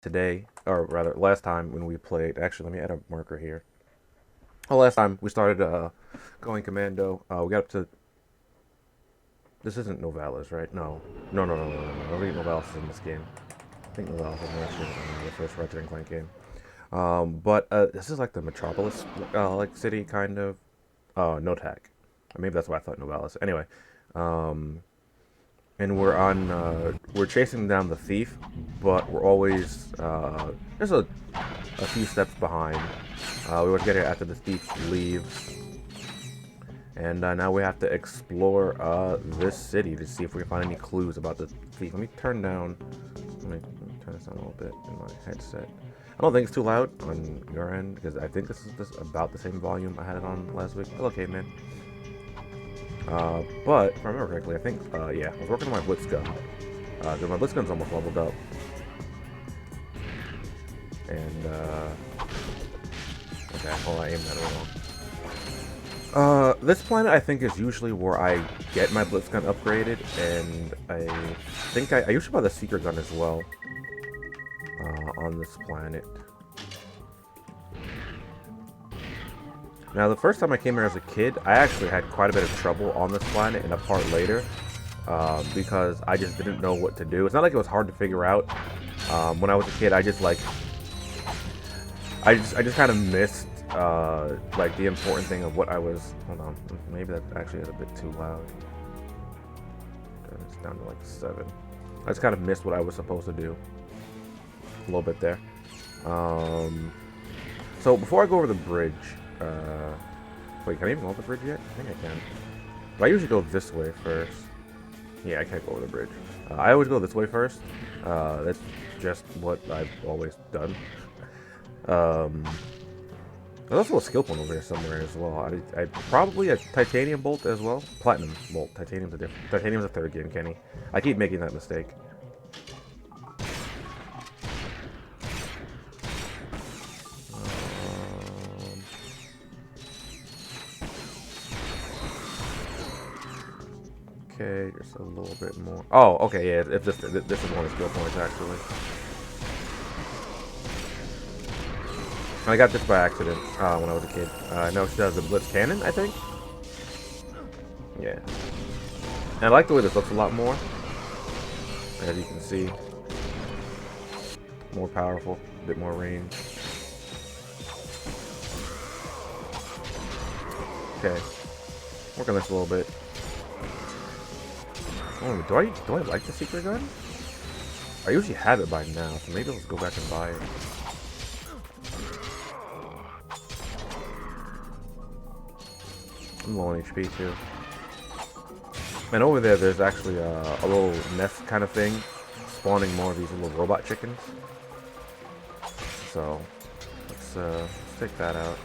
today, or rather last time when we played. Actually, let me add a marker here. Oh, last time we started going Commando. We got up to. This isn't Novalis, right? No. No, no, no, no, no, no. I don't think Novalis is in this game. I think Novalis is in the first Ratchet Clank game. But this is like the Metropolis, like city kind of. No tag. Maybe that's why I thought Novalis. Anyway, um, and we're chasing down the thief, but we're always just a few steps behind. We always get here after the thief leaves, and now we have to explore this city to see if we can find any clues about the thief. Let me turn this down a little bit in my headset. I don't think it's too loud on your end because I think this is just about the same volume I had it on last week. Hello, caveman. But if I remember correctly, I think yeah, I was working on my blitz gun. My blitz gun's almost leveled up, and okay, hold on, I aimed that wrong. This planet I think is usually where I get my blitz gun upgraded, and I think I usually buy the seeker gun as well on this planet. Now, the first time I came here as a kid, I actually had quite a bit of trouble on this planet in a part later because I just didn't know what to do. It's not like it was hard to figure out. When I was a kid, I just kind of missed like the important thing of what I was. Hold on, maybe that actually is a bit too loud. Turn this down to like 7. I just kind of missed what I was supposed to do a little bit there. So before I go over the bridge. Wait, can I even go over the bridge yet? I think I can. But I usually go this way first. Yeah, I can't go over the bridge. I always go this way first. That's just what I've always done. There's also a skill point over here somewhere as well. I probably a titanium bolt as well. Platinum bolt. Titanium's a third game, Kenny. I keep making that mistake. Okay, just a little bit more. Oh, okay, yeah, this is one of the skill points, actually. I got this by accident when I was a kid. No, she does the Blitz Cannon, I think? Yeah. And I like the way this looks a lot more. As you can see. More powerful, a bit more range. Okay. Work on this a little bit. Oh, do I like the secret gun? I usually have it by now, so maybe let's go back and buy it. I'm low on HP too. And over there's actually a little nest kind of thing, spawning more of these little robot chickens. So let's take that out.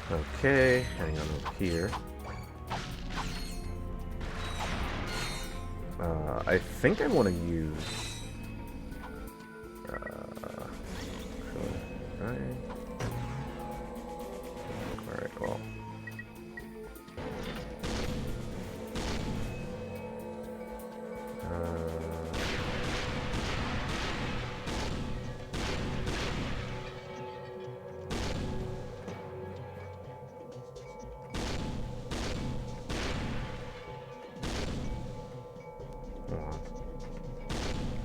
Okay, hang on over here. I think I want to use. Right. All right. Well.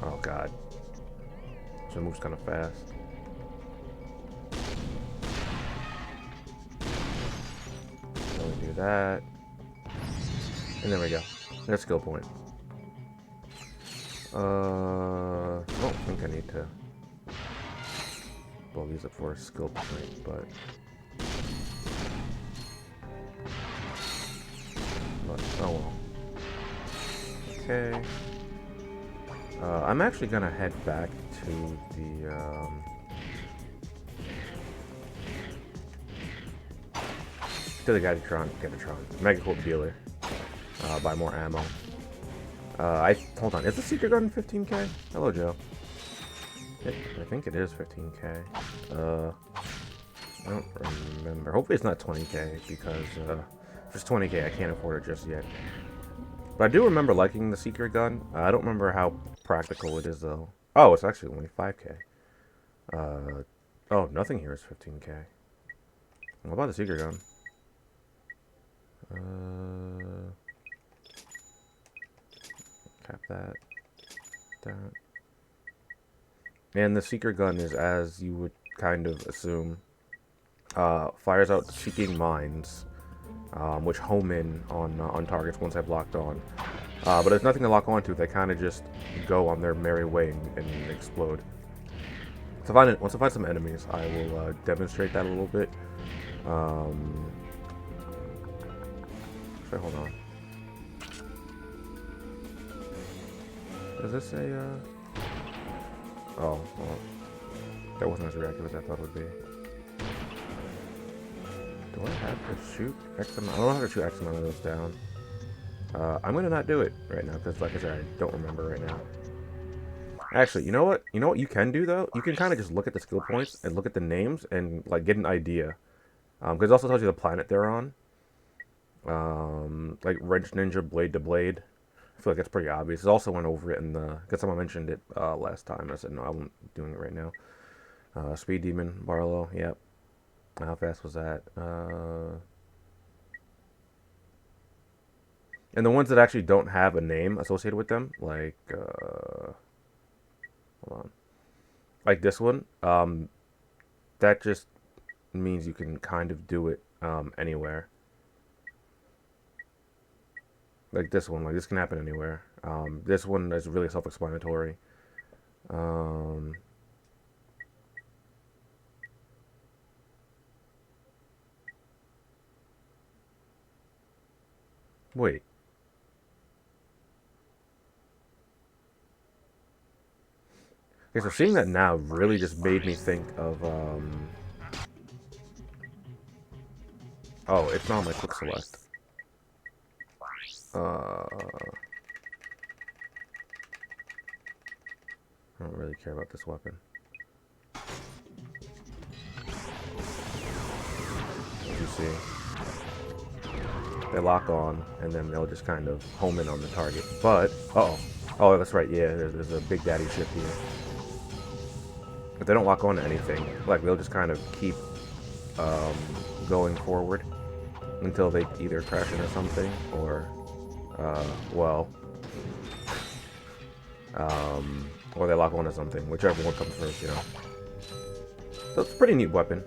Oh god. So it moves kind of fast. So we do that. And there we go. There's skill point. I don't think I need to blow these up for a skill point, but oh well. Okay. I'm actually gonna head back to the Gatatron Megacorp dealer. Buy more ammo. Hold on. Is the secret gun 15k? Hello, Joe. I think it is 15k. I don't remember. Hopefully it's not 20k because if it's 20k, I can't afford it just yet. But I do remember liking the secret gun. I don't remember how practical it is though. Oh, it's actually only 5K. Oh, nothing here is 15K. What about the secret gun? Cap that. That. And the secret gun is, as you would kind of assume, fires out seeking mines, which home in on targets once they've locked on. But there's nothing to lock onto. They kind of just go on their merry way and explode. So once I find some enemies, I will demonstrate that a little bit. Hold on. Is this a? Oh, well, that wasn't as reactive as I thought it would be. Do I have to shoot X amount? I don't know how to shoot X amount of those down. I'm gonna not do it right now because, like I said, I don't remember right now. Actually, you know what? You know what you can do though? You can kind of just look at the skill points and look at the names and like get an idea. Because it also tells you the planet they're on. Like Wrench Ninja, Blade to Blade. I feel like it's pretty obvious. I also went over it in the, because someone mentioned it last time. I said no, I'm doing it right now. Speed Demon, Barlow, yep. How fast was that? And the ones that actually don't have a name associated with them, like hold on, like this one, that just means you can kind of do it anywhere. Like this one, like this can happen anywhere. This one is really self-explanatory. Um, Wait. Okay, so seeing that now really just made me think of, oh, it's not on my quick select. I don't really care about this weapon. As you see, they lock on, and then they'll just kind of home in on the target. But, oh, that's right, yeah, there's a Big Daddy ship here. If they don't lock on to anything, like, they'll just kind of keep going forward until they either crash into something or, well, or they lock on to something, whichever one comes first, you know. So it's a pretty neat weapon.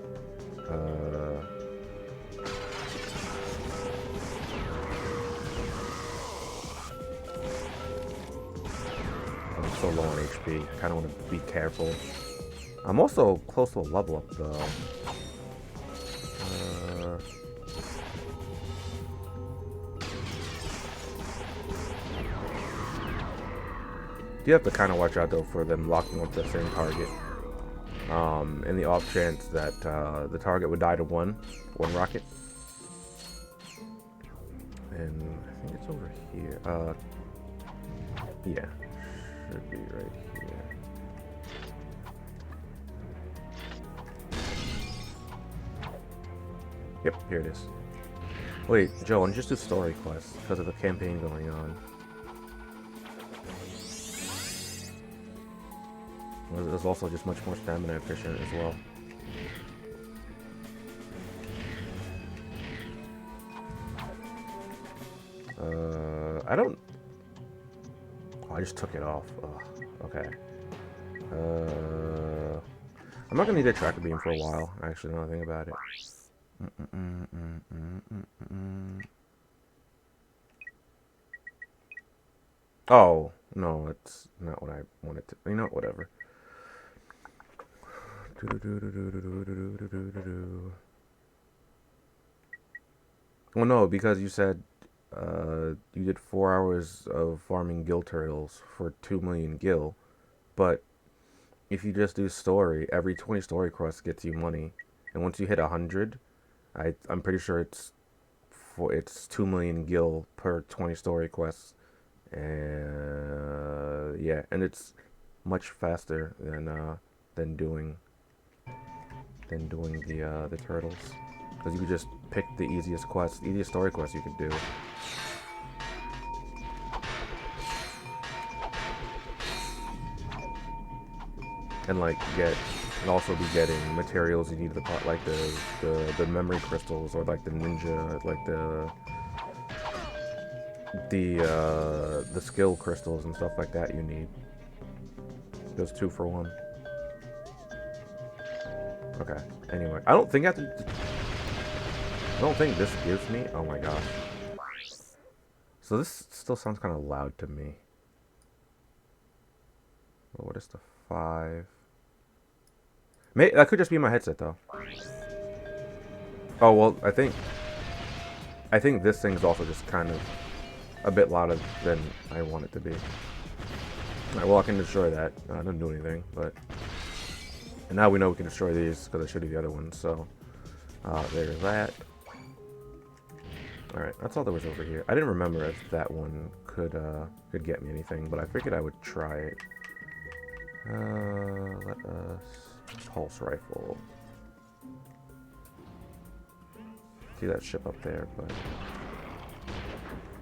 I'm so low on HP. Kind of want to be careful. I'm also close to a level up, though. You have to kind of watch out, though, for them locking onto the same target. In the off chance that the target would die to one rocket. And I think it's over here. Yeah, should be right here. Yep, here it is. Wait, Joe, why don't you just do story quests because of the campaign going on? It's also just much more stamina efficient as well. I don't... Oh, I just took it off. Ugh, okay. I'm not gonna need a tracker beam for a while, actually, now that I think about it. Oh, no, it's not what I wanted to... You know, whatever. Well, no, because you said you did 4 hours of farming gil turtles for 2 million gil, but if you just do story, every 20 story quests gets you money, and once you hit 100, I'm pretty sure it's 2 million gil per 20 story quests, and yeah, and it's much faster than doing the turtles. Because you could just pick the easiest quest, easiest story quest you could do. and like get and also be getting materials you need to pot, like the memory crystals, or like the ninja, like the skill crystals and stuff like that you need. Those 2 for 1. Okay. Anyway, I don't think I have to. I don't think this gives me. Oh my gosh. So this still sounds kind of loud to me. Well, what is the 5? That could just be my headset though. Oh well, I think this thing's also just kind of a bit louder than I want it to be. Alright, well I can destroy that. I didn't do anything, but and now we know we can destroy these because I showed you the other ones. So there's that. Alright, that's all there was over here. I didn't remember if that one could get me anything, but I figured I would try it. Let us pulse rifle. See that ship up there, but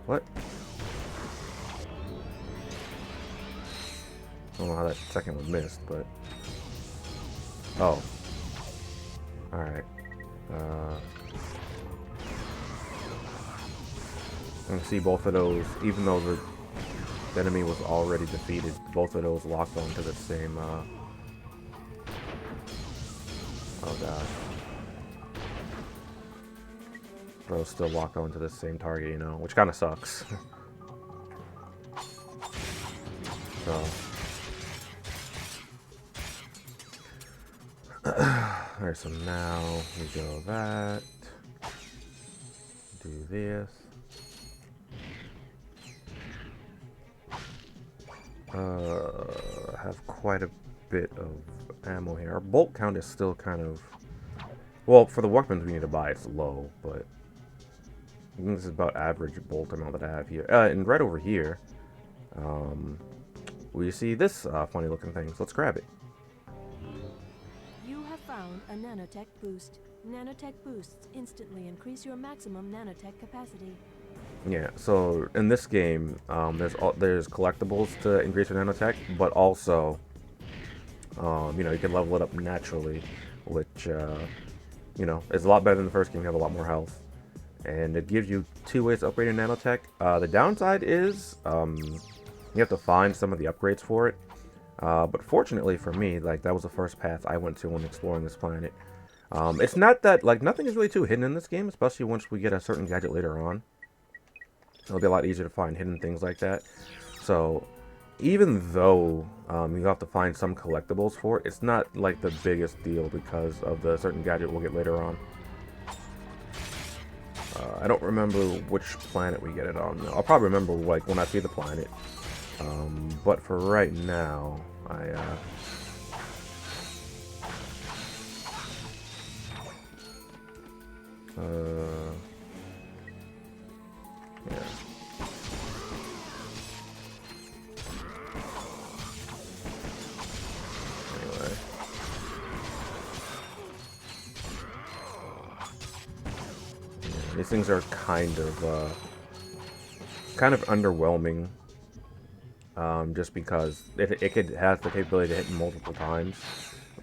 what? I don't know how that second one missed, but oh, all right. I can see both of those, even though the enemy was already defeated, both of those locked onto the same, oh god. Those still locked onto the same target, you know, which kind of sucks. So. Alright, so now we go that. Do this. Have quite a bit of ammo here. Our bolt count is still kind of, well, for the weapons we need to buy, it's low, but I think this is about average bolt amount that I have here. And right over here, we see this funny looking thing, so let's grab it. You have found a nanotech boost. Nanotech boosts instantly increase your maximum nanotech capacity. Yeah, so in this game, there's collectibles to increase your nanotech, but also, you know, you can level it up naturally, which, you know, is a lot better than the first game. You have a lot more health, and it gives you 2 ways to upgrade your nanotech. The downside is, you have to find some of the upgrades for it, but fortunately for me, like, that was the first path I went to when exploring this planet. It's not that, like, nothing is really too hidden in this game, especially once we get a certain gadget later on. It'll be a lot easier to find hidden things like that. So, even though you have to find some collectibles for it, it's not like the biggest deal because of the certain gadget we'll get later on. I don't remember which planet we get it on. I'll probably remember like when I see the planet. But for right now, yeah. Anyway. Yeah, these things are kind of underwhelming. Just because it could have the capability to hit multiple times.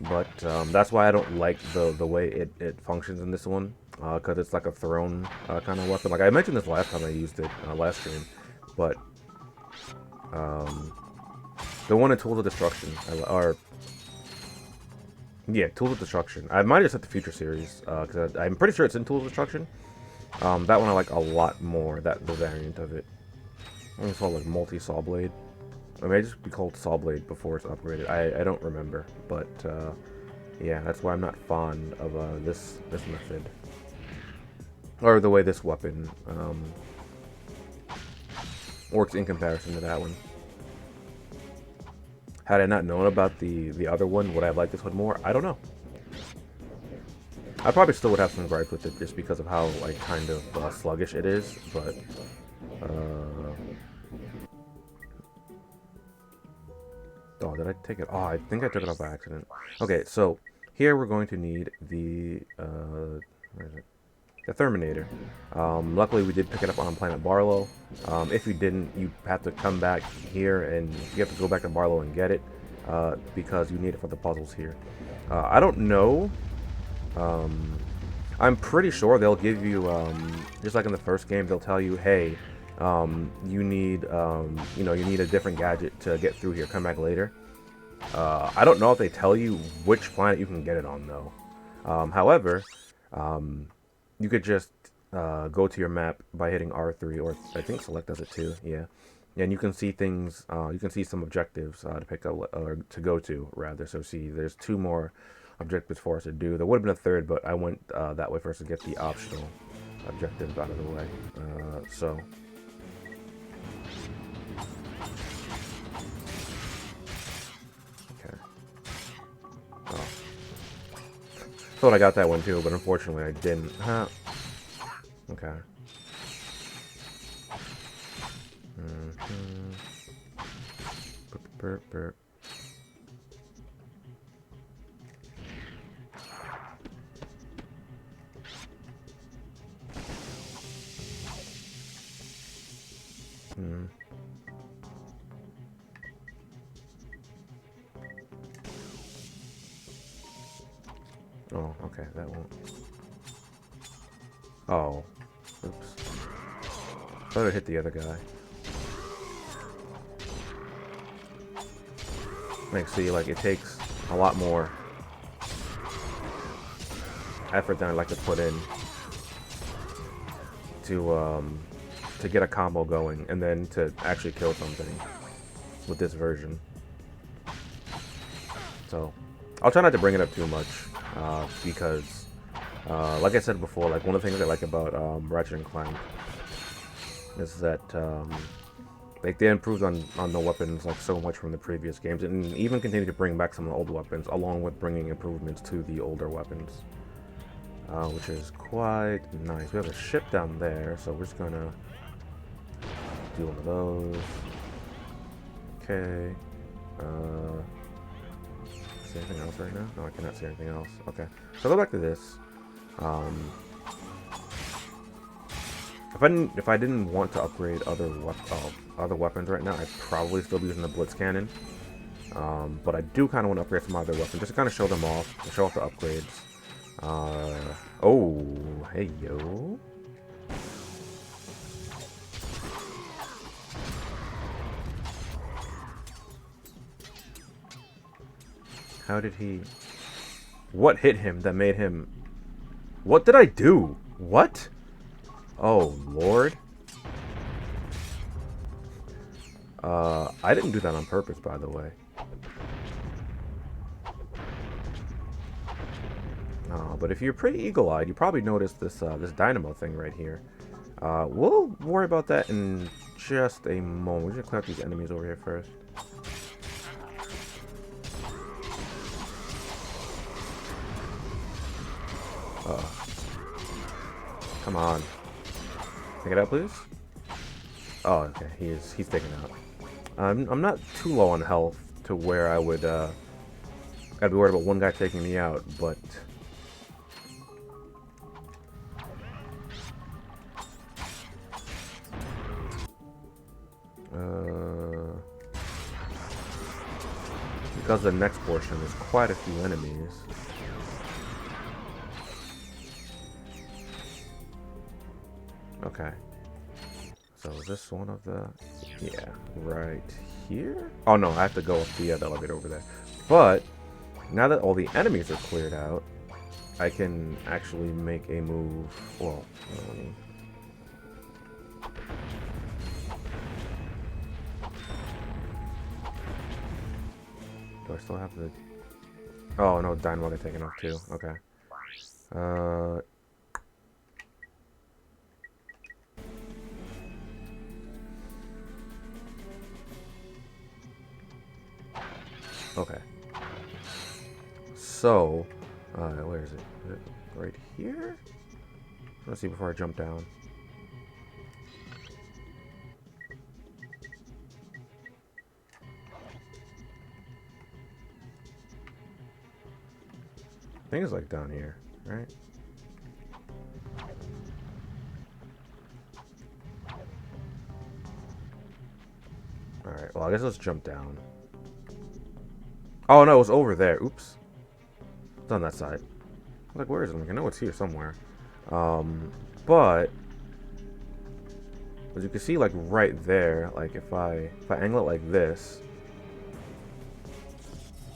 But that's why I don't like the way it functions in this one. Because it's like a thrown kind of weapon. Like I mentioned this last time I used it, last stream. But the one in Tools of Destruction, yeah, Tools of Destruction. I might have set the Future series, because I'm pretty sure it's in Tools of Destruction. That one I like a lot more, the variant of it. I think it's called like multi-saw blade. It may just be called saw blade before it's upgraded. I don't remember, but yeah, that's why I'm not fond of this method. Or the way this weapon works in comparison to that one. Had I not known about the other one, would I have liked this one more? I don't know. I probably still would have some gripes with it just because of how like kind of sluggish it is, but oh, did I take it? Oh, I think I took it off by accident. Okay, so here we're going to need the where is it? The Terminator. Luckily, we did pick it up on Planet Barlow. If you didn't, you have to come back here and you have to go back to Barlow and get it. because you need it for the puzzles here. I don't know. Um, I'm pretty sure they'll give you, just like in the first game, they'll tell you, hey, you need, you need a different gadget to get through here. Come back later. I don't know if they tell you which planet you can get it on, though. However, you could just go to your map by hitting R3, or I think select does it too. Yeah, and you can see things. You can see some objectives to pick up or to go to rather. So see, there's 2 more objectives for us to do. There would have been a third, but I went that way first to get the optional objectives out of the way. So. Okay. Oh. Thought I got that one too, but unfortunately I didn't. Huh. Okay. Burp, burp. Oh, okay, that won't. Oh. Oops. Thought it hit the other guy. Like, see, like, it takes a lot more effort than I'd like to put in to get a combo going, and then to actually kill something with this version. So, I'll try not to bring it up too much, because, like I said before, like, one of the things I like about Ratchet & Clank is that, like, they improved on the weapons like so much from the previous games, and even continue to bring back some of the old weapons, along with bringing improvements to the older weapons, which is quite nice. We have a ship down there, so we're just gonna do one of those. Okay. See anything else right now? No, I cannot see anything else. Okay, so go back to this. If I didn't want to upgrade other weapons right now, I'd probably still be using the Blitz Cannon. But I do kind of want to upgrade some other weapons, just to kind of show them off, to show off the upgrades. Oh, hey yo. How did he... What hit him that made him... What did I do? What? Oh, Lord. I didn't do that on purpose, by the way. But if you're pretty eagle-eyed, you probably noticed this this dynamo thing right here. We'll worry about that in just a moment. We're gonna clear out these enemies over here first. Come on. Take it out, please. Oh, okay. He's taken out. I'm not too low on health to where I would I'd be worried about one guy taking me out, but because the next portion is quite a few enemies. Okay. So is this one of the... Yeah, right here? Oh no, I have to go up the elevator over there. But, now that all the enemies are cleared out, I can actually make a move... Well, let me... Do I still have the... Oh no, Dynamo got taken off too. Okay. Okay. So, where is it? Is it right here? Let's see before I jump down. I think it's like down here, right? Alright, well I guess let's jump down. Oh no, it was over there. Oops. It's on that side. I was like, where is it? I'm like, I know it's here somewhere. But as you can see, like right there, like if I angle it like this,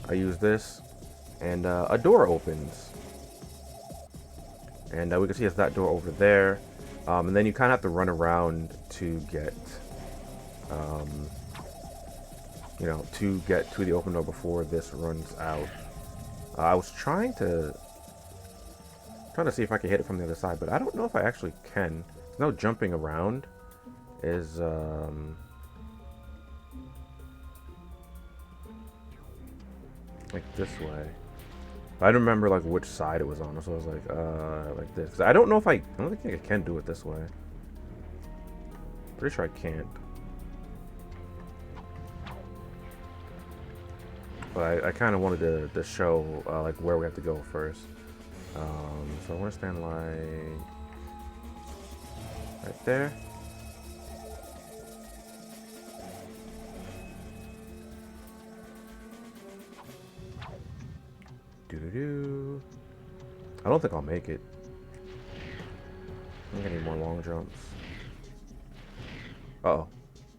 I use this, and a door opens, and we can see it's that door over there, and then you kind of have to run around to get, you know, to get to the open door before this runs out. I was trying to see if I can hit it from the other side, but I don't know if I actually can. There's no jumping around. Is like this way. I don't remember like which side it was on, so I was like this. 'Cause I don't know if I don't think I can do it this way. Pretty sure I can't. But I kind of wanted to show like where we have to go first. So I want to stand like right there. Doo-doo-doo. I don't think I'll make it. I think I need more long jumps. Uh-oh.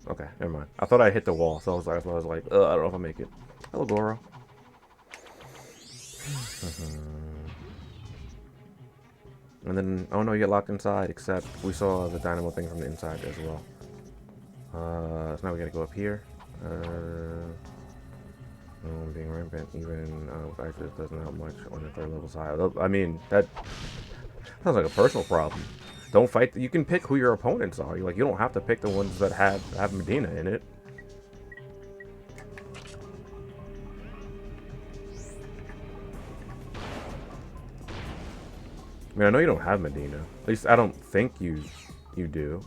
Okay, never mind. I thought I hit the wall, so I was like, I don't know if I'll make it. Hello, Goro. And then, oh no, you get locked inside, except we saw the dynamo thing from the inside as well. So now we gotta go up here. Being rampant even with Isis doesn't help much on the third level side. I mean, that sounds like a personal problem. Don't fight. You can pick who your opponents are. You don't have to pick the ones that have Medina in it. I mean, I know you don't have Medina. At least I don't think you do.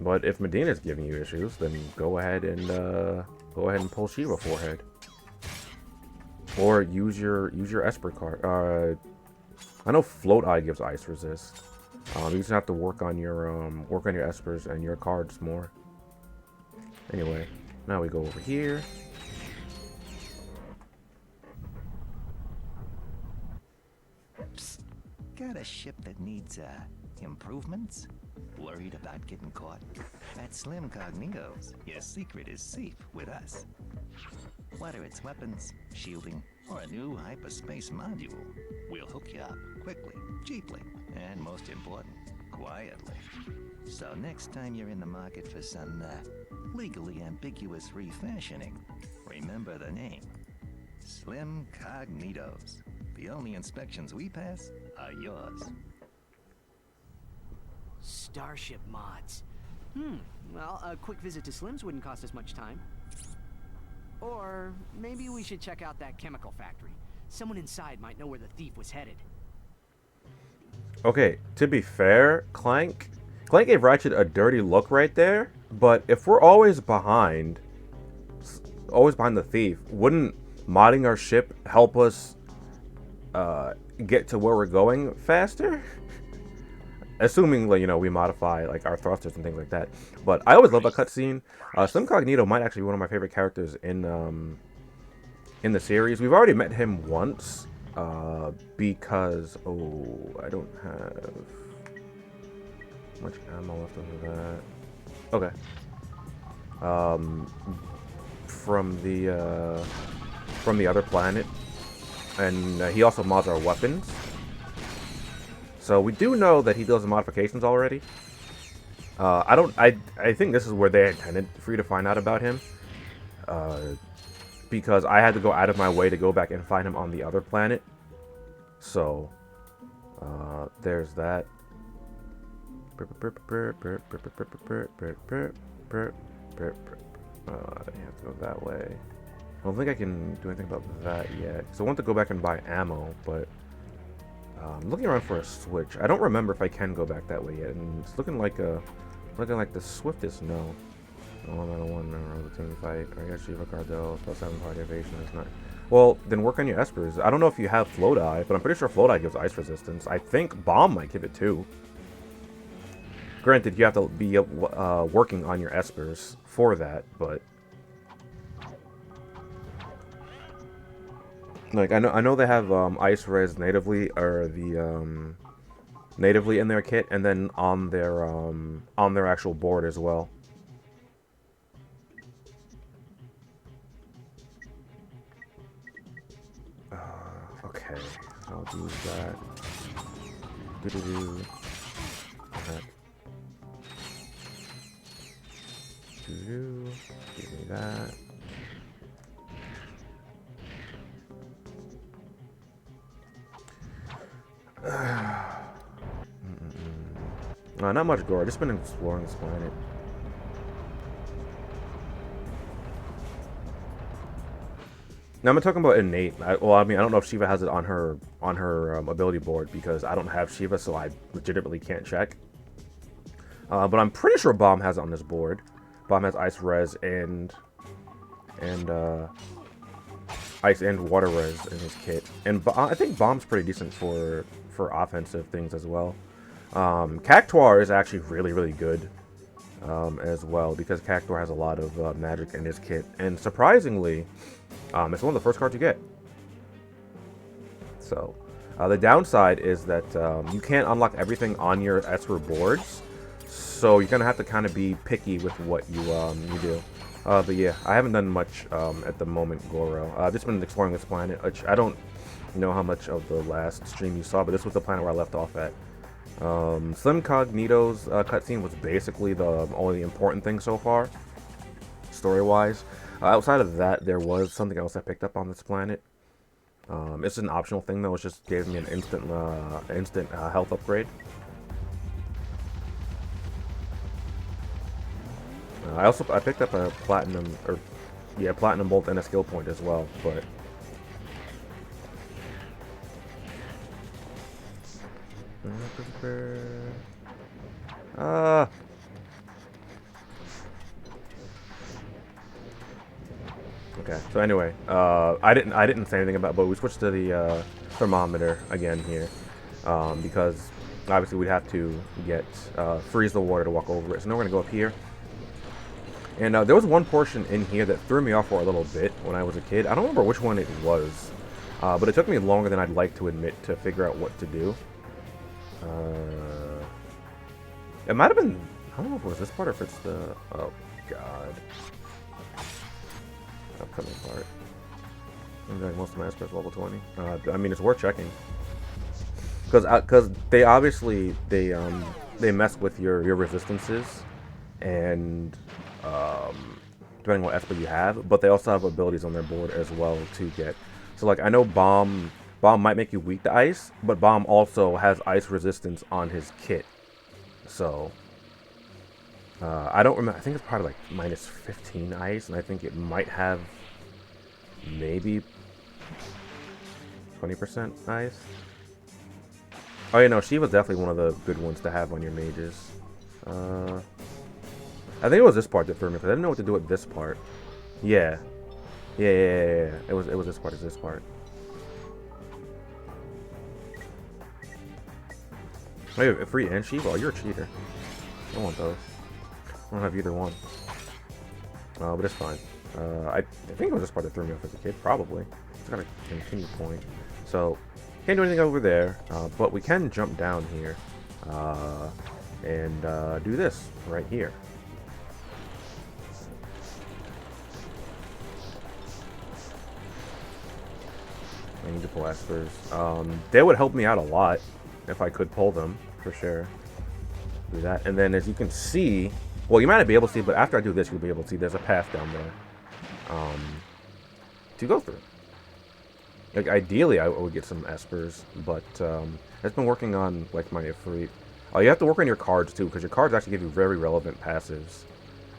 But if Medina's giving you issues, then go ahead and pull Shiva forehead, or use your Esper card. I know Float Eye gives ice resist. You just have to work on your Espers and your cards more. Anyway, now we go over here. Psst. Got a ship that needs improvements? Worried about getting caught? At Slim Cognitos, your secret is safe with us. Whether it's weapons, shielding, or a new hyperspace module, we'll hook you up quickly, cheaply, and most important, quietly. So next time you're in the market for some legally ambiguous refashioning, remember the name. Slim Cognitos. The only inspections we pass are yours. Starship mods. Well, a quick visit to Slim's wouldn't cost us much time. Or maybe we should check out that chemical factory. Someone inside might know where the thief was headed. Okay, to be fair, Clank gave Ratchet a dirty look right there, but if we're always behind the thief, wouldn't modding our ship help us get to where we're going faster? Assuming, like, you know, we modify like our thrusters and things like that. But I always love that cutscene. Slim Cognito might actually be one of my favorite characters in the series. We've already met him once, because I don't have much ammo left over that. Okay. From the other planet, and he also mods our weapons. So we do know that he does the modifications already. I think this is where they intended for you to find out about him. Because I had to go out of my way to go back and find him on the other planet. So, there's that. You have to go that way. I don't think I can do anything about that yet. So I want to go back and buy ammo, but I'm looking around for a switch. I don't remember if I can go back that way yet, and it's looking like the swiftest no. Oh, I'm at a 1 member of the team fight. I guess Shiva Cardo +7 party evasion is not. Well, then work on your Espers. I don't know if you have Float Eye, but I'm pretty sure Float Eye gives ice resistance. I think Bomb might give it too. Granted, you have to be working on your espers for that, but like I know they have ice res natively or the natively in their kit, and then on their actual board as well. Okay, I'll use that. Do-do-do. That. Do-do. Give me that. Not much gore. I've just been exploring this planet. Now I'm talking about innate. Well, I mean, I don't know if Shiva has it on her ability board because I don't have Shiva, so I legitimately can't check. But I'm pretty sure Bomb has it on his board. Bomb has Ice Res and Ice and Water Res in his kit, and I think Bomb's pretty decent for offensive things as well. Cactuar is actually really good as well because Cactuar has a lot of magic in his kit, and surprisingly, it's one of the first cards you get. So the downside is that you can't unlock everything on your Esper boards, so you're gonna have to kind of be picky with what you do. But yeah, I haven't done much at the moment, Goro. I've just been exploring this planet, which I don't know how much of the last stream you saw, but this was the planet where I left off at. Slim Cognito's cutscene was basically the only important thing so far, story-wise. Outside of that, there was something else I picked up on this planet. It's an optional thing though. It just gave me an instant health upgrade. I picked up a platinum bolt and a skill point as well, but okay. So anyway, I didn't say anything about, but we switched to the thermometer again here because obviously we'd have to get freeze the water to walk over it. So now we're gonna go up here. And there was one portion in here that threw me off for a little bit when I was a kid. I don't remember which one it was, but it took me longer than I'd like to admit to figure out what to do. It might have been, I don't know if it was this part or if it's the, oh god. Upcoming part. I'm doing most of my Esper's level 20. I mean, it's worth checking. Because they obviously, they mess with your resistances, and depending on what Esper you have, but they also have abilities on their board as well to get. So like I know Bomb might make you weak to ice, but Bomb also has ice resistance on his kit. So I don't remember. I think it's probably like minus 15 ice, and I think it might have maybe 20% ice. Oh, you know, she was definitely one of the good ones to have on your mages. I think it was this part that threw me, because I didn't know what to do with this part. Yeah. Yeah. It was this part. It's this part. Wait, free and Shiva? Oh, you're a cheater. I don't want those. I don't have either one. But it's fine. I think it was this part that threw me off as a kid. Probably. It's got a continue point. So, can't do anything over there. But we can jump down here. And do this right here. I need to pull Espers. They would help me out a lot if I could pull them, for sure. Do that. And then as you can see, well, you might not be able to see, but after I do this, you'll be able to see there's a path down there to go through. Like, ideally, I would get some Espers, but I've been working on, like, my Ifrit. You have to work on your cards, too, because your cards actually give you very relevant passives.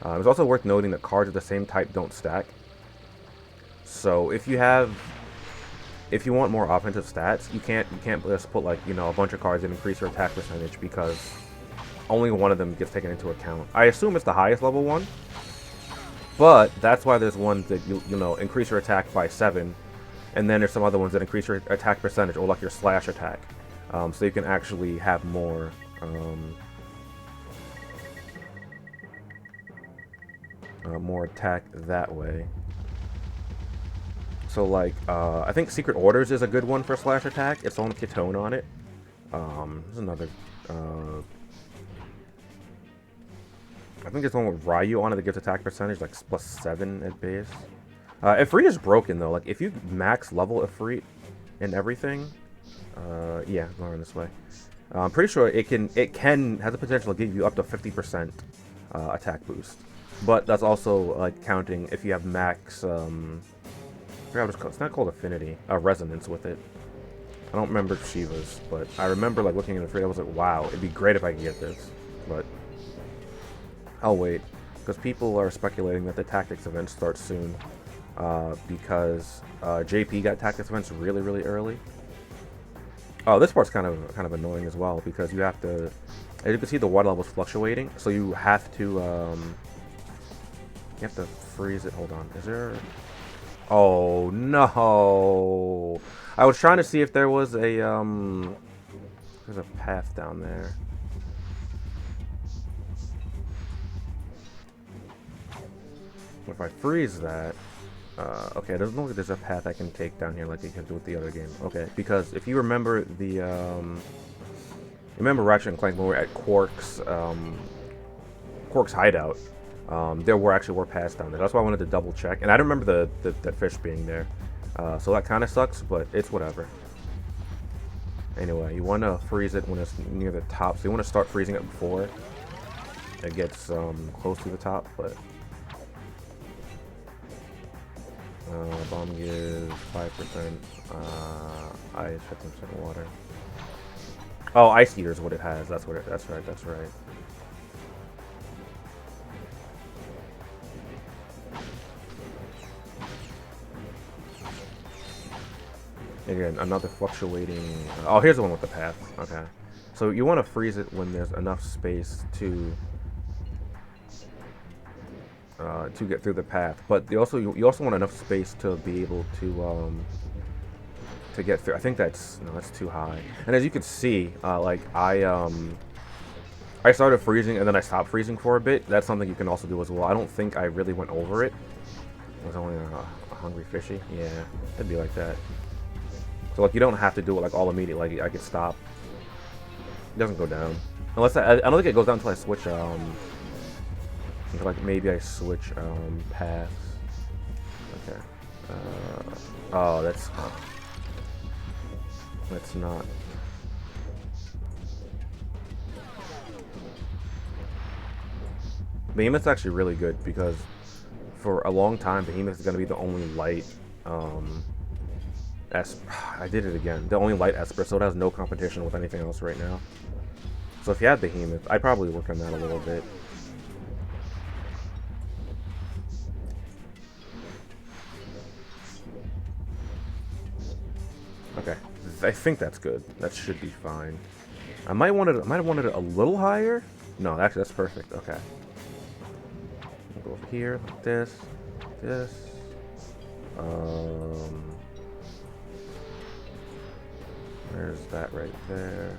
It's also worth noting that cards of the same type don't stack. So, if you want more offensive stats, you can't just put, like, you know, a bunch of cards that increase your attack percentage, because only one of them gets taken into account. I assume it's the highest level one, but that's why there's ones that you know increase your attack by 7, and then there's some other ones that increase your attack percentage, or like your slash attack, so you can actually have more more attack that way. So like, I think Secret Orders is a good one for slash attack. It's on Kitone on it. There's another. I think there's one with Ryu on it that gives attack percentage like +7 at base. Ifrit is broken though. Like if you max level Ifrit and everything, yeah, going this way. I'm pretty sure it has the potential to give you up to 50% attack boost. But that's also like counting if you have max. I forgot what it's called. It's not called Affinity. Resonance with it. I don't remember Shiva's, but I remember like looking at Ifrit. I was like, wow, it'd be great if I could get this, but. I'll wait, because people are speculating that the Tactics event starts soon, because JP got Tactics events really, really early. Oh, this part's kind of annoying as well, because you have to, as you can see, the water level's fluctuating, so you have to freeze it. Hold on, is there? Oh no! I was trying to see if there was a there's a path down there. If I freeze that, okay, doesn't look like there's a path I can take down here like you can do with the other game. Okay, because if you remember the, remember Ratchet and Clank when we were at Quark's hideout, there were paths down there. That's why I wanted to double check, and I don't remember that fish being there, so that kind of sucks, but it's whatever. Anyway, you want to freeze it when it's near the top, so you want to start freezing it before it gets close to the top, but. Bomb gives 5%, ice, 15% water. Oh, Ice Eater is what it has. That's right. Again, another fluctuating. Oh, here's the one with the path. Okay, so you want to freeze it when there's enough space to get through the path, but you also want enough space to be able to get through. I think that's too high. And as you can see, like I started freezing and then I stopped freezing for a bit. That's something you can also do as well. I don't think I really went over it. It was only a hungry fishy. Yeah, it'd be like that. So like you don't have to do it like all immediately. Like I could stop. It doesn't go down unless I don't think it goes down until I switch like maybe I switch paths. Okay. Oh, that's not. Behemoth's actually really good because for a long time Behemoth is going to be the only light I did it again. The only light Esper, so it has no competition with anything else right now. So if you had Behemoth, I'd probably work on that a little bit. Okay, I think that's good. That should be fine. I might have wanted it a little higher. No, actually that's perfect. Okay. I'll go over here like this. There's that right there.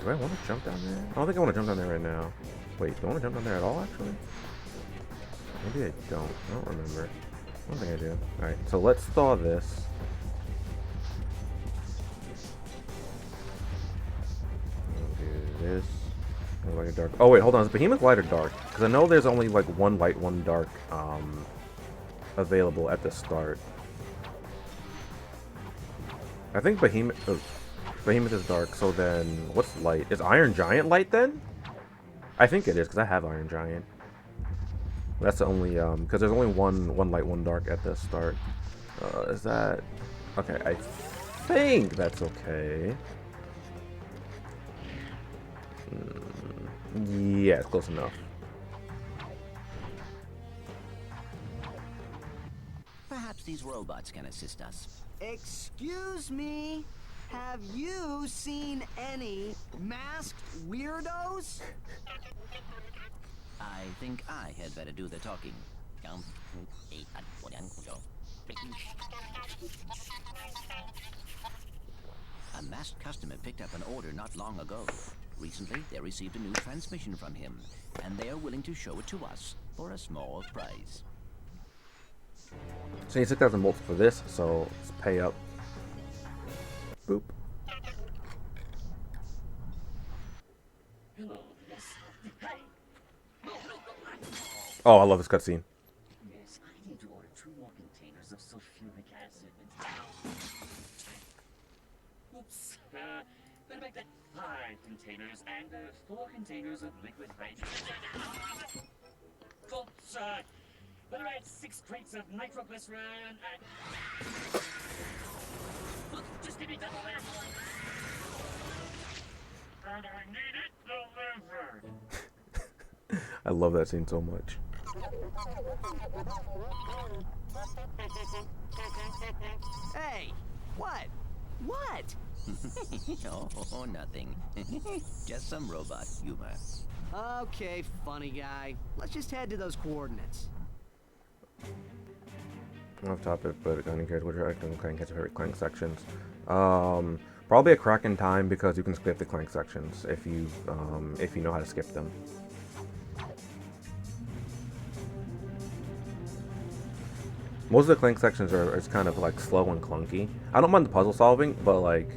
Do I want to jump down there? I don't think I want to jump down there right now. Wait, do I want to jump down there at all, actually? Maybe I don't. I don't remember. I don't think I do. Alright, so let's thaw this. Do this. Like a dark. Oh wait, hold on. Is Behemoth light or dark? Because I know there's only like one light, one dark available at the start. I think Behemoth is dark. So then, what's light? Is Iron Giant light then? I think it is because I have Iron Giant. That's the only because there's only one light, one dark at the start. Is that okay? I think that's okay. Yeah, it's close enough. Perhaps these robots can assist us. Excuse me? Have you seen any masked weirdos? I think I had better do the talking. A masked customer picked up an order not long ago. Recently, they received a new transmission from him, and they are willing to show it to us for a small price. So you need 6,000 bolts for this, so let's pay up. Boop. Oh, I love this cutscene. Yes, I need to order 2 more containers of sulfuric acid. Oops. Better make that 5 containers and 4 containers of liquid hydrogen. Oops. Better add 6 crates of nitroglycerin and... Look, just give me double that. And I need it delivered. I love that scene so much. Hey, what? What? Oh, nothing. Just some robot humor. Okay, funny guy. Let's just head to those coordinates. Off topic, but I don't care which Ratchet Clank has your favorite Clank sections. Probably a crack in time because you can skip the Clank sections if you know how to skip them. Most of the Clank sections are it's kind of like slow and clunky. I don't mind the puzzle solving, but like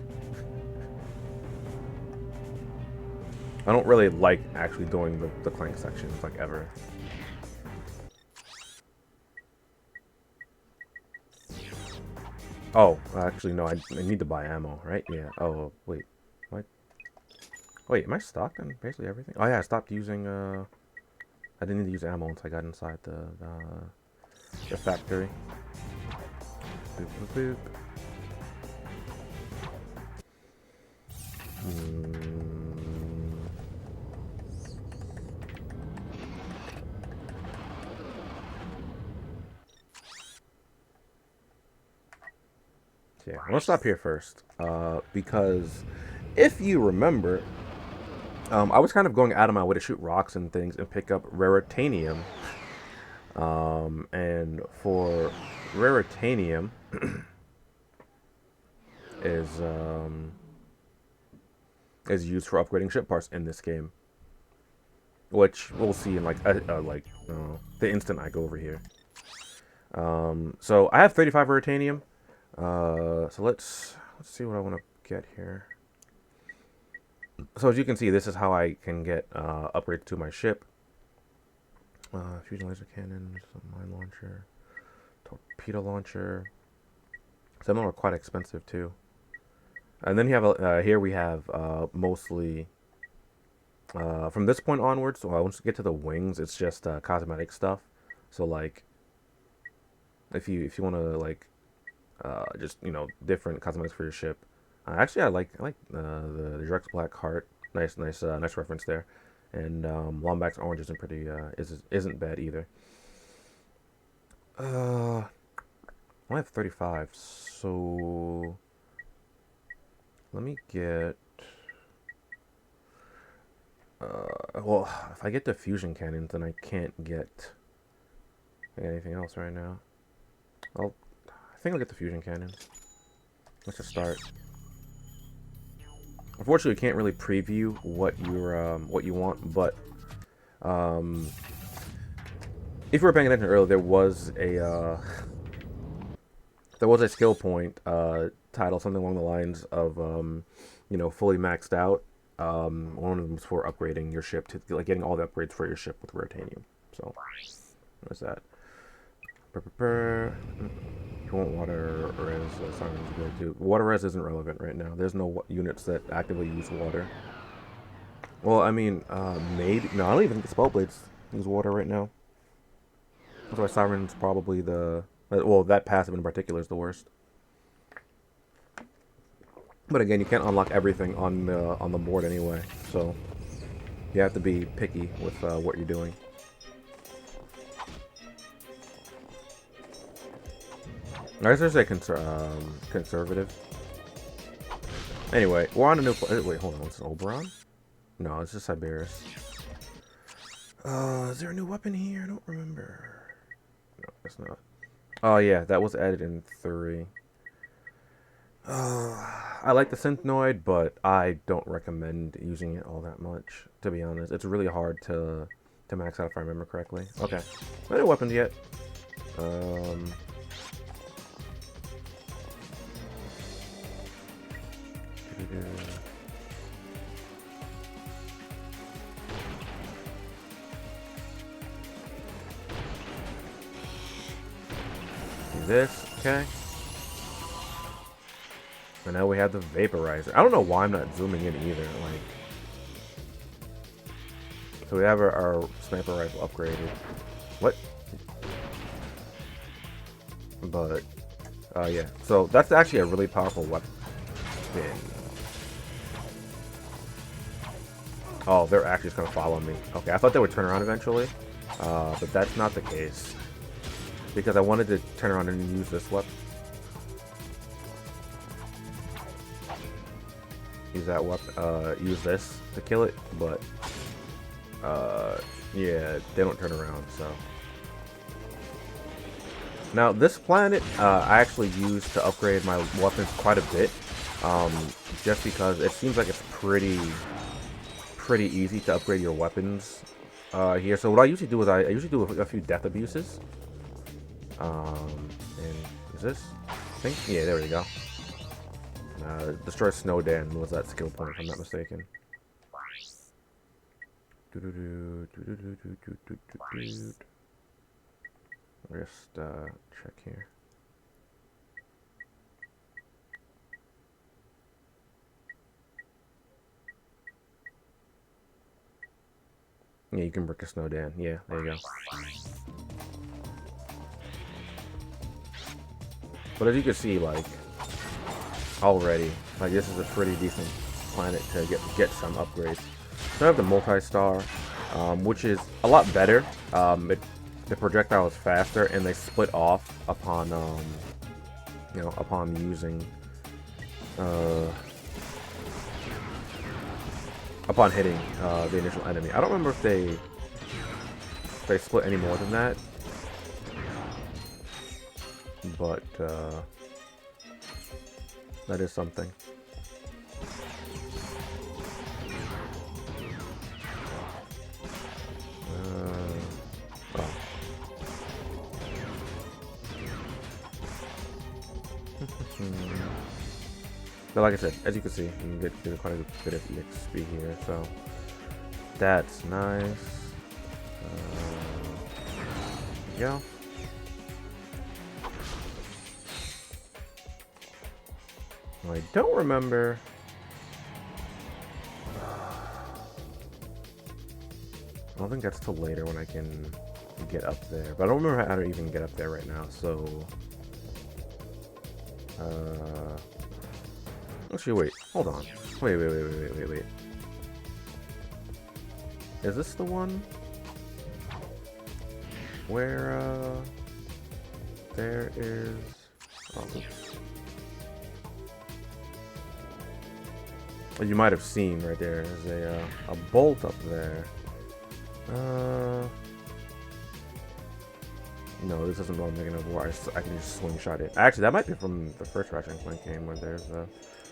I don't really like actually doing the Clank sections like ever. Oh, actually no, I need to buy ammo, right? Yeah. Oh, wait. What? Wait, am I stocked on basically everything? Oh yeah, I stopped using I didn't need to use ammo once I got inside the factory. Boop, boop, boop. Yeah, I'm gonna stop here first, because if you remember, I was kind of going out of my way to shoot rocks and things and pick up raritanium. And for raritanium is used for upgrading ship parts in this game, which we'll see in like the instant I go over here. So I have 35 raritanium. So let's see what I want to get here. So as you can see, this is how I can get upgrades to my ship. Fusion laser cannon, mine launcher, torpedo launcher. Some of them are quite expensive too. And then you have here we have mostly from this point onwards. So once you get to the wings, it's just cosmetic stuff. So like, if you want to like just different cosmetics for your ship. Actually, I like the Drex Black Heart. Nice reference there. And Lombax Orange isn't pretty isn't bad either. I only have 35, so let me get. Well, if I get the fusion cannons, then I can't get anything else right now. I think I'll get the fusion cannons. Let's just start. Unfortunately, you can't really preview what you want, but if you were paying attention earlier, there was a skill point title, something along the lines of fully maxed out. One of them was for upgrading your ship to like getting all the upgrades for your ship with Rotanium. So what's that? If you want water res, Simon's good too. Water res isn't relevant right now. There's no units that actively use water. Well, I mean, maybe. No, I don't even think the Spellblades use water right now. That's why Siren's probably the. Well, that passive in particular is the worst. But again, you can't unlock everything on the board anyway, so you have to be picky with what you're doing. I guess there's a conservative. Anyway, we're on a new. Wait, hold on. What's Oberon? No, it's just Siberius. Is there a new weapon here? I don't remember. No, it's not. Oh yeah, that was added in 3. I like the Synthnoid, but I don't recommend using it all that much, to be honest. It's really hard to max out if I remember correctly. Okay. No weapons yet. Um... Do this, okay. And now we have the vaporizer. I don't know why I'm not zooming in either. Like, so we have our sniper rifle upgraded. What? But, yeah. So that's actually a really powerful weapon. Oh, they're actually just gonna follow me. Okay, I thought they would turn around eventually, but that's not the case. Because I wanted to turn around and use this weapon. Use that weapon, use this to kill it, but, yeah, they don't turn around, so. Now, this planet, I actually use to upgrade my weapons quite a bit, just because it seems like it's pretty easy to upgrade your weapons, here. So what I usually do is I usually do a few death abuses. And is this? I think? Yeah, there we go. Destroy Snowdan was that skill point, if I'm not mistaken. Just check here. Yeah, you can brick a Snowdan. Yeah, there you go. But as you can see, like, already, like, this is a pretty decent planet to get some upgrades. So I have the multi-star, which is a lot better. The projectile is faster, and they split off upon, you know, upon using, upon hitting the initial enemy. I don't remember if they split any more than that. But that is something. Oh. But like I said, as you can see, you can get quite a bit of EXP here, so that's nice. Yeah. I don't remember. I don't think that's till later when I can get up there. But I don't remember how to even get up there right now, so... Actually, wait. Hold on. Wait. Is this the one? Where, there is... Oh, oops. Well, you might have seen right there is a bolt up there. No, this isn't what I'm thinking of where I can just slingshot it. Actually, that might be from the first Ratchet Clank game where there's a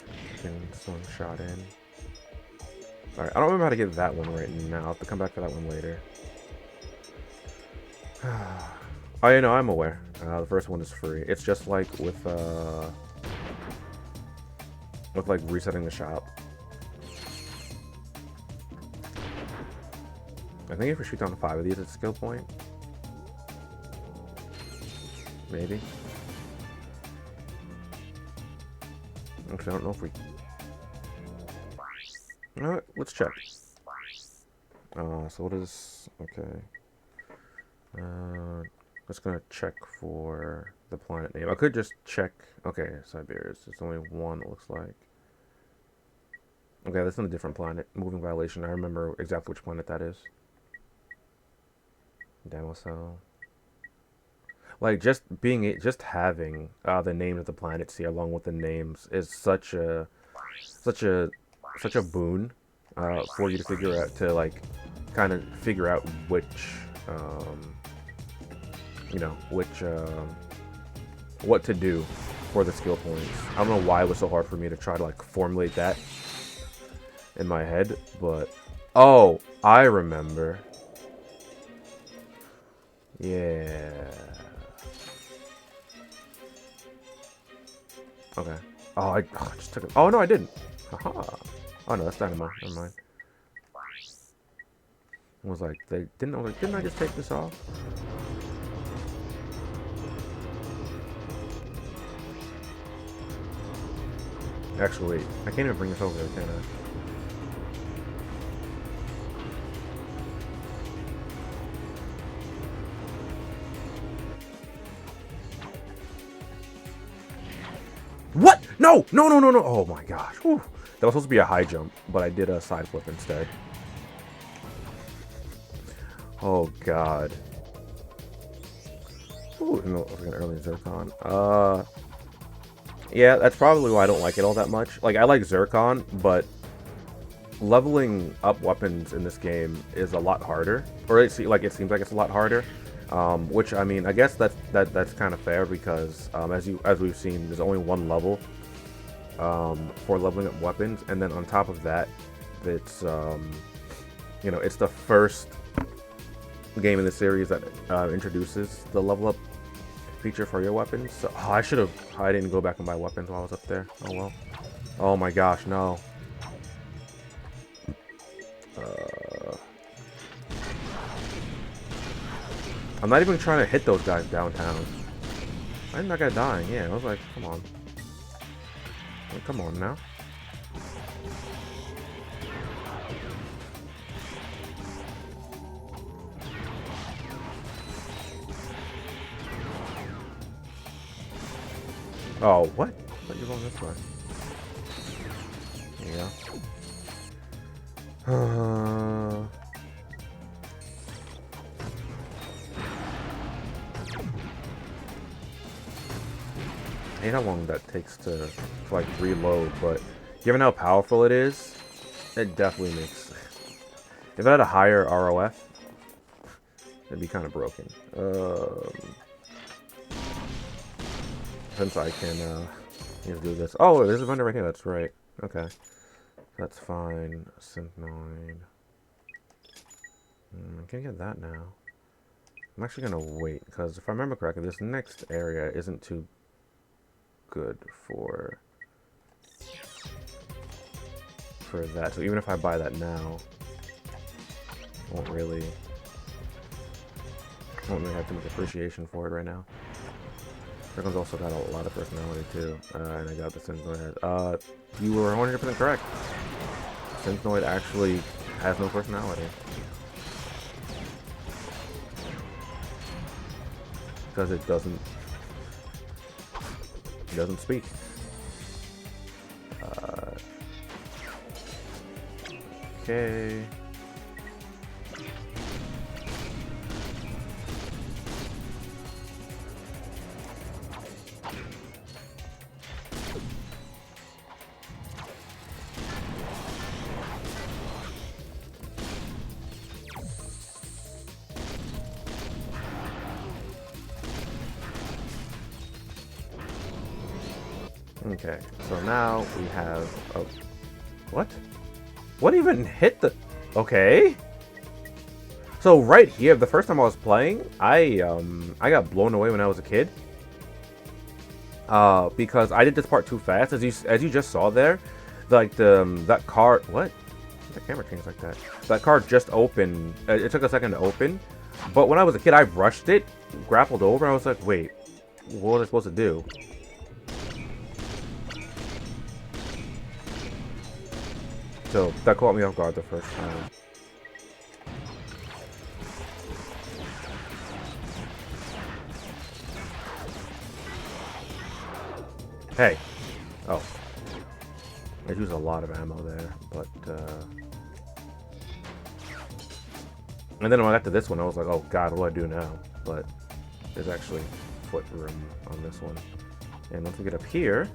you can slingshot in. Alright, I don't remember how to get that one right now. I'll have to come back for that one later. Oh, yeah, no, I'm aware. The first one is free. It's just like with like resetting the shop. I think if we shoot down 5 of these at skill point. Maybe. Actually, I don't know if we... Alright, let's check. So what is... Okay. Just gonna check for the planet name. I could just check... Okay, Siberius. There's only one, it looks like. Okay, that's on a different planet. Moving violation. I remember exactly which planet that is. Demo cell. Like just having the names of the planets here along with the names is such a boon for you to figure out kind of figure out which you know what to do for the skill points. I don't know why it was so hard for me to try to like formulate that in my head, but oh, I remember. Yeah. Okay. Oh, I just took it. Oh no, I didn't. Haha. Oh no, that's dynamite. Never mind. I was like, they didn't. I was like, didn't I just take this off? Actually, wait. I can't even bring this over there, can I? What? No! No, no, no, no! Oh my gosh. Whew. That was supposed to be a high jump, but I did a side flip instead. Oh god. Ooh, no, I was gonna early Zircon. Yeah, that's probably why I don't like it all that much. Like, I like Zircon, but leveling up weapons in this game is a lot harder. Or it seems like it's a lot harder. Which, I mean, I guess that's kind of fair because as we've seen, there's only one level for leveling up weapons, and then on top of that, it's you know, it's the first game in the series that introduces the level up feature for your weapons. So I didn't go back and buy weapons while I was up there. Oh well. Oh my gosh, no. I'm not even trying to hit those guys downtown. I'm not gonna die. Yeah, I was like, come on. Like, come on now. Oh, what? I thought you were going this way. There you go. I hate how long that takes to like reload, but given how powerful it is, it definitely makes. If it had a higher ROF, it'd be kind of broken. Since I can do this. Oh, there's a vendor right here. That's right. Okay, that's fine. Synth 9. I can't get that now. I'm actually gonna wait because if I remember correctly, this next area isn't too good for that. So even if I buy that now, won't really have too much appreciation for it right now. Dragon's also got a lot of personality too, and I got the Synthnoid. You were 100% correct. Synthnoid actually has no personality because it doesn't speak. Okay. Okay, so now we have... Oh, what? What even hit the... Okay. So right here, the first time I was playing, I got blown away when I was a kid. Because I did this part too fast. As you just saw there, like that car... What? The camera changed like that. That car just opened. It took a second to open. But when I was a kid, I rushed it, grappled over, and I was like, wait, what was I supposed to do? So that caught me off guard the first time. Hey. Oh. I used a lot of ammo there, but and then when I got to this one, I was like, oh god, what do I do now? But there's actually foot room on this one. And once we get up here,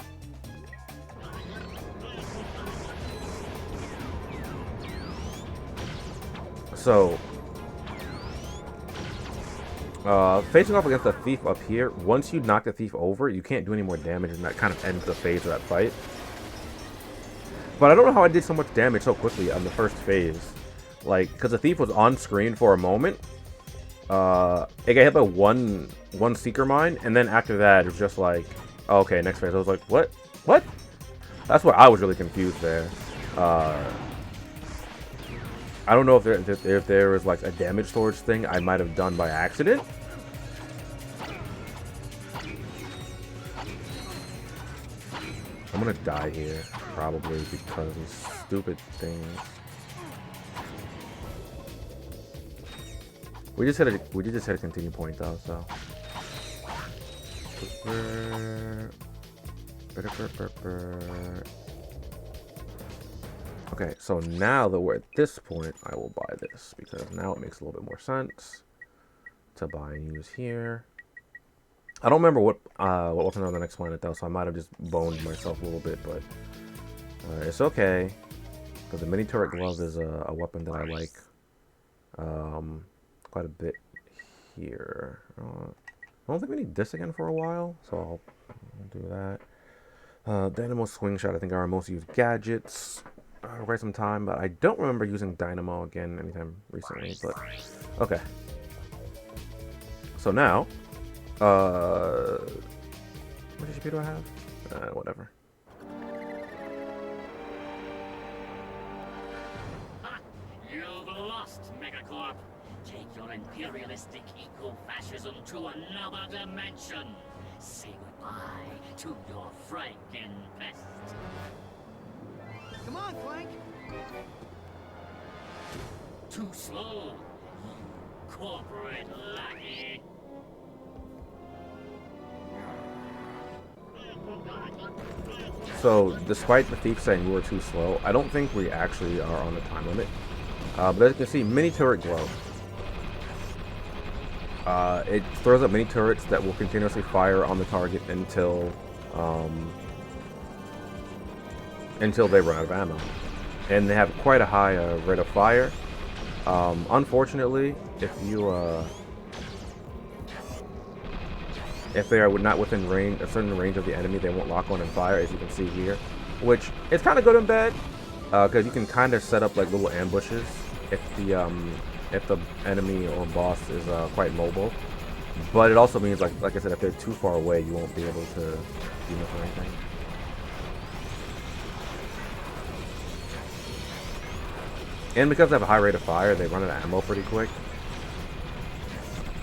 so Facing off against the thief up here, once you knock the thief over, you can't do any more damage, and that kind of ends the phase of that fight. But I don't know how I did so much damage so quickly on the first phase. Like, because the thief was on screen for a moment. It got hit by one Seeker Mine, and then after that, it was just like, oh, okay, next phase. I was like, what? What? That's where I was really confused there. I don't know if there was like a damage storage thing I might have done by accident. I'm gonna die here, probably because of these stupid things. We just hit a continue point though, so. Okay, so now that we're at this point, I will buy this because now it makes a little bit more sense to buy and use here. I don't remember what weapon on the next planet though, so I might have just boned myself a little bit, but it's okay because the mini turret glove is a weapon that I like quite a bit here. I don't think we need this again for a while, so I'll do that. Dynamo swing shot, I think, are our most used gadgets. Quite some time, but I don't remember using Dynamo again anytime recently, but okay. So now, what HP do I have? Whatever. Ha! You've lost, Megacorp. Take your imperialistic eco-fascism to another dimension. Say goodbye to your Frankenfest. Come on, Clank. Too slow, you corporate lackey. So, despite the thief saying we were too slow, I don't think we actually are on the time limit. But as you can see, mini turret glow. It throws up mini turrets that will continuously fire on the target until they run out of ammo. And they have quite a high rate of fire. Unfortunately, if they are not within range, a certain range of the enemy, they won't lock on and fire, as you can see here. Which is kind of good and bad, because you can kind of set up like little ambushes if the enemy or boss is quite mobile. But it also means, like I said, if they're too far away, you won't be able to do much or anything. And because they have a high rate of fire, they run out of ammo pretty quick.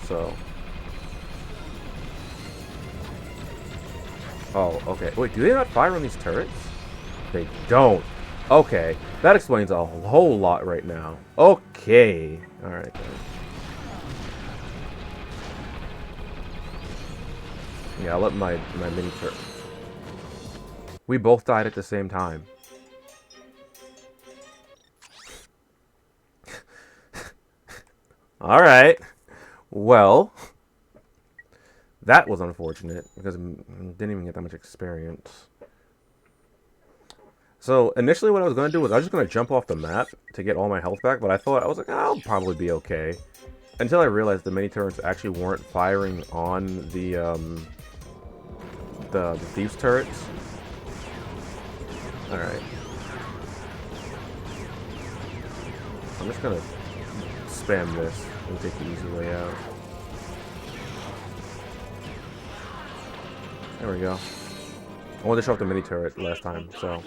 So. Oh, okay. Wait, do they not fire on these turrets? They don't. Okay. That explains a whole lot right now. Okay. Alright, then. Yeah, I'll let my mini turret. We both died at the same time. Alright. Well, that was unfortunate because I didn't even get that much experience. So initially what I was going to do was I was just going to jump off the map to get all my health back, but I was like, I'll probably be okay. Until I realized the mini turrets actually weren't firing on the thieves turrets. Alright. I'm just going to spam this and take the easy way out. There we go. I wanted to show off the mini turret last time, so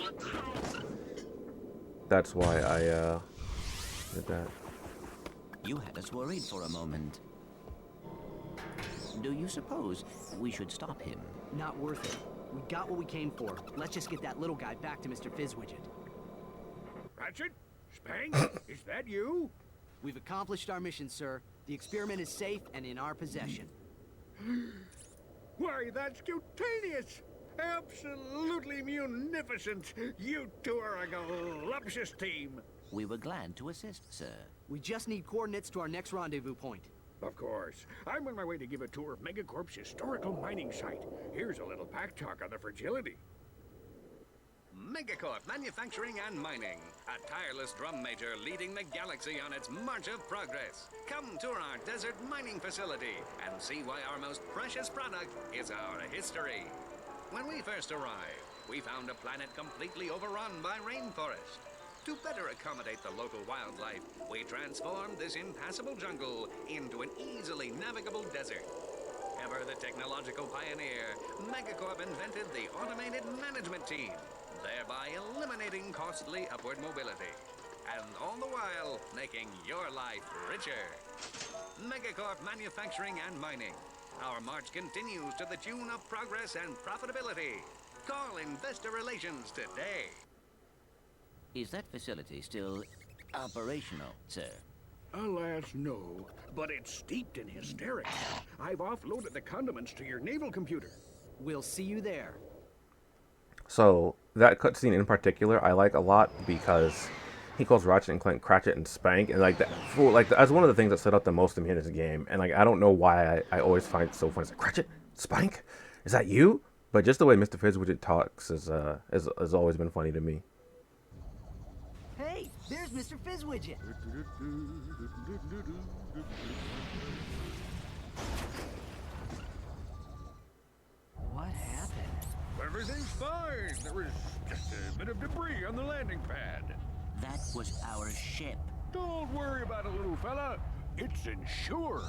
that's why I did that. You had us worried for a moment. Do you suppose we should stop him? Not worth it. We got what we came for. Let's just get that little guy back to Mr. Fizzwidget. Ratchet? Spang? Is that you? We've accomplished our mission, sir. The experiment is safe and in our possession. Why, that's cutaneous! Absolutely munificent! You two are a galuptious team! We were glad to assist, sir. We just need coordinates to our next rendezvous point. Of course. I'm on my way to give a tour of Megacorp's historical mining site. Here's a little pack talk on the fragility. Megacorp Manufacturing and Mining, a tireless drum major leading the galaxy on its march of progress. Come tour our desert mining facility and see why our most precious product is our history. When we first arrived, we found a planet completely overrun by rainforest. To better accommodate the local wildlife, we transformed this impassable jungle into an easily navigable desert. Ever the technological pioneer, Megacorp invented the automated management team, thereby eliminating costly upward mobility. And all the while, making your life richer. Megacorp Manufacturing and Mining. Our march continues to the tune of progress and profitability. Call Investor Relations today. Is that facility still operational, sir? Alas, no. But it's steeped in hysterics. I've offloaded the condiments to your naval computer. We'll see you there. So that cutscene in particular, I like a lot because he calls Ratchet and Clank Cratchit and Spank, and like that, that's one of the things that stood out the most to me in this game. And like I don't know why I always find it so funny. It's like, Cratchit, Spank, is that you? But just the way Mr. Fizzwidget talks has always been funny to me. Hey, there's Mr. Fizzwidget. What happened? Everything's fine. There was just a bit of debris on the landing pad. That was our ship. Don't worry about it, little fella. It's insured.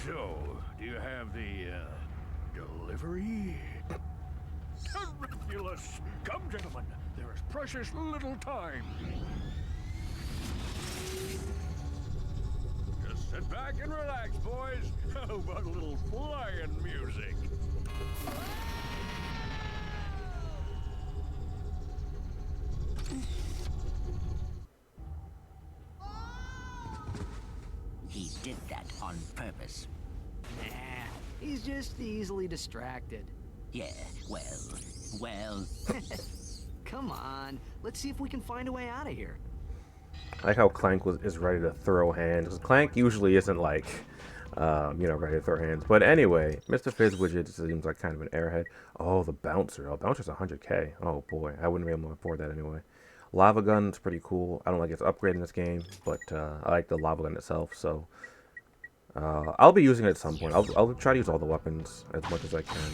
So, do you have the, delivery? Ridiculous. Come, gentlemen. There is precious little time. Just sit back and relax, boys. How about a little flying music? He did that on purpose. Nah, he's just easily distracted. Yeah, well. Come on, let's see if we can find a way out of here. I like how Clank is ready to throw hands. Because Clank usually isn't like, ready to throw hands. But anyway, Mr. Fizzwidget seems like kind of an airhead. Oh, the bouncer. Oh, bouncer's 100k. Oh boy, I wouldn't be able to afford that anyway. Lava gun's pretty cool. I don't like its upgrade in this game, but I like the lava gun itself. So I'll be using it at some point. I'll try to use all the weapons as much as I can.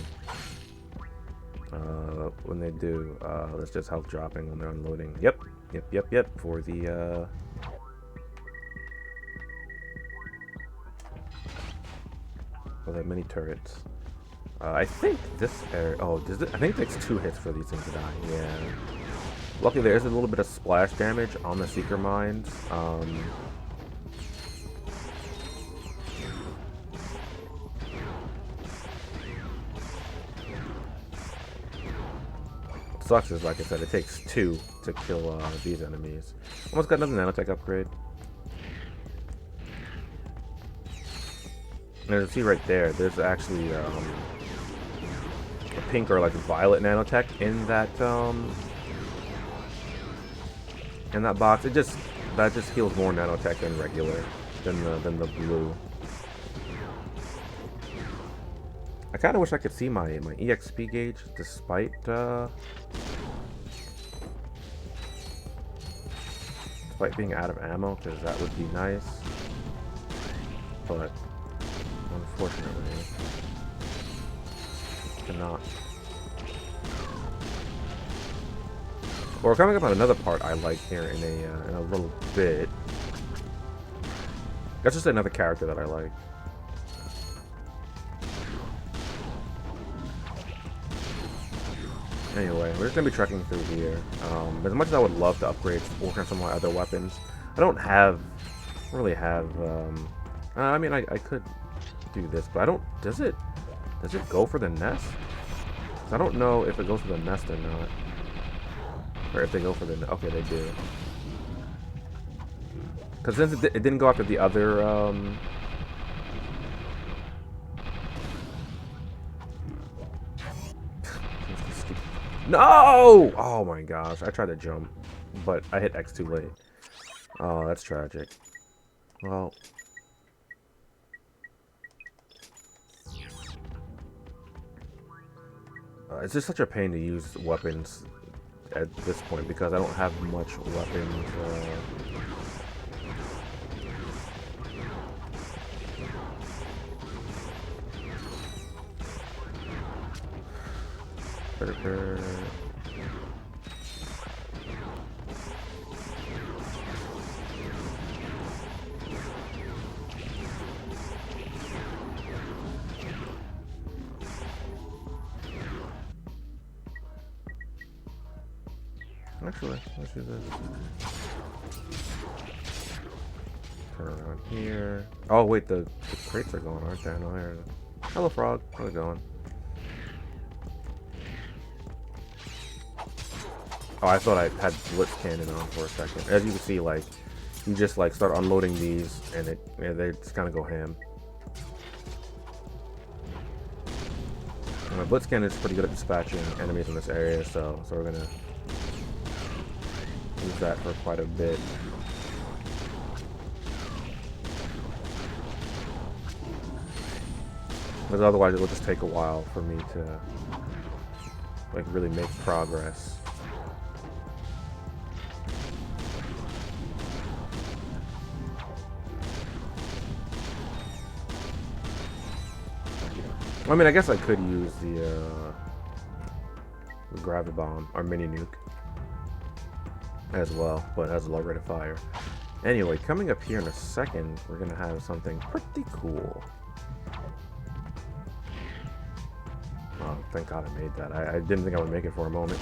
When they do, that's just health dropping when they're unloading. Yep. For the mini turrets. I think this area. Oh, I think it takes 2 hits for these things to die. Yeah. Luckily, there is a little bit of splash damage on the Seeker Mines. Sucks is, like I said, it takes 2 to kill these enemies. Almost got another nanotech upgrade. And as you see right there, there's actually a pink or like violet nanotech in that box. That just heals more nanotech than regular than the blue. I kind of wish I could see my EXP gauge despite being out of ammo, because that would be nice. But unfortunately, cannot. Well, we're coming up on another part I like here in a little bit. That's just another character that I like. Anyway, we're just gonna be trekking through here. As much as I would love to upgrade or work on some of my other weapons, I don't really have. I mean, I could do this, but I don't. Does it go for the nest? 'Cause I don't know if it goes for the nest or not, or if they go for the. Okay, they do. Because since it didn't go after the other. No! Oh my gosh, I tried to jump, but I hit X too late. Oh, that's tragic. Well, it's just such a pain to use weapons at this point because I don't have much weapons. Actually, let's do this. Turn around here. Oh wait, the crates are going, aren't they? No, there. Hello, frog. How's it going? Oh, I thought I had blitz cannon on for a second. As you can see, like, you just like start unloading these, and they just kind of go ham. And my blitz cannon is pretty good at dispatching enemies in this area, so we're gonna use that for quite a bit. Because otherwise, it will just take a while for me to like really make progress. I mean, I guess I could use the gravity bomb or mini nuke as well, but it has a low rate of fire. Anyway, coming up here in a second, we're gonna have something pretty cool. Oh, thank God I made that. I didn't think I would make it for a moment.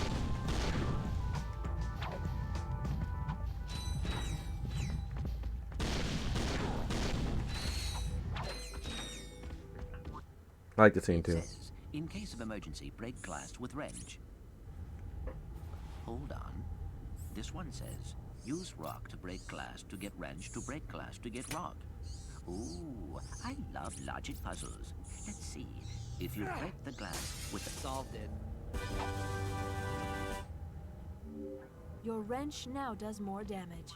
I like the scene too. Says, in case of emergency, break glass with wrench. Hold on. This one says, use rock to break glass to get wrench to break glass to get rock. Ooh, I love logic puzzles. Let's see. If you break the glass with the... Solved it. Your wrench now does more damage.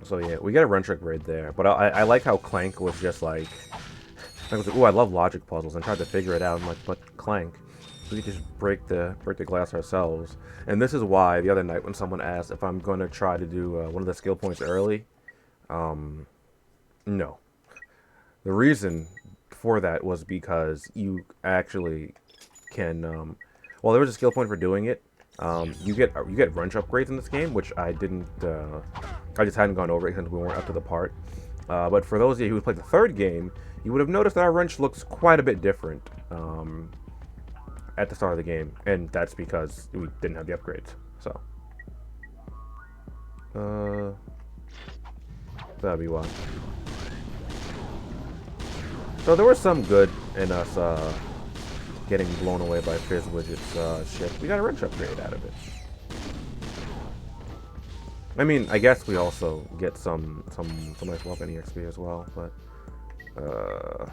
So yeah, we get a wrench upgrade there. But I like how Clank was just like... I was like, ooh, I love logic puzzles, and tried to figure it out. I'm like, but Clank, we could just break the glass ourselves. And this is why the other night when someone asked if I'm going to try to do one of the skill points early, no. The reason for that was because you actually can, well, there was a skill point for doing it. You get wrench upgrades in this game, which I didn't, I just hadn't gone over it since we weren't up to the part. But for those of you who played the third game, you would have noticed that our wrench looks quite a bit different at the start of the game, and that's because we didn't have the upgrades. So, that'd be why. So there was some good in us getting blown away by Fizzwidget's ship. We got a wrench upgrade out of it. I mean, I guess we also get some nice weapon EXP as well, but oh,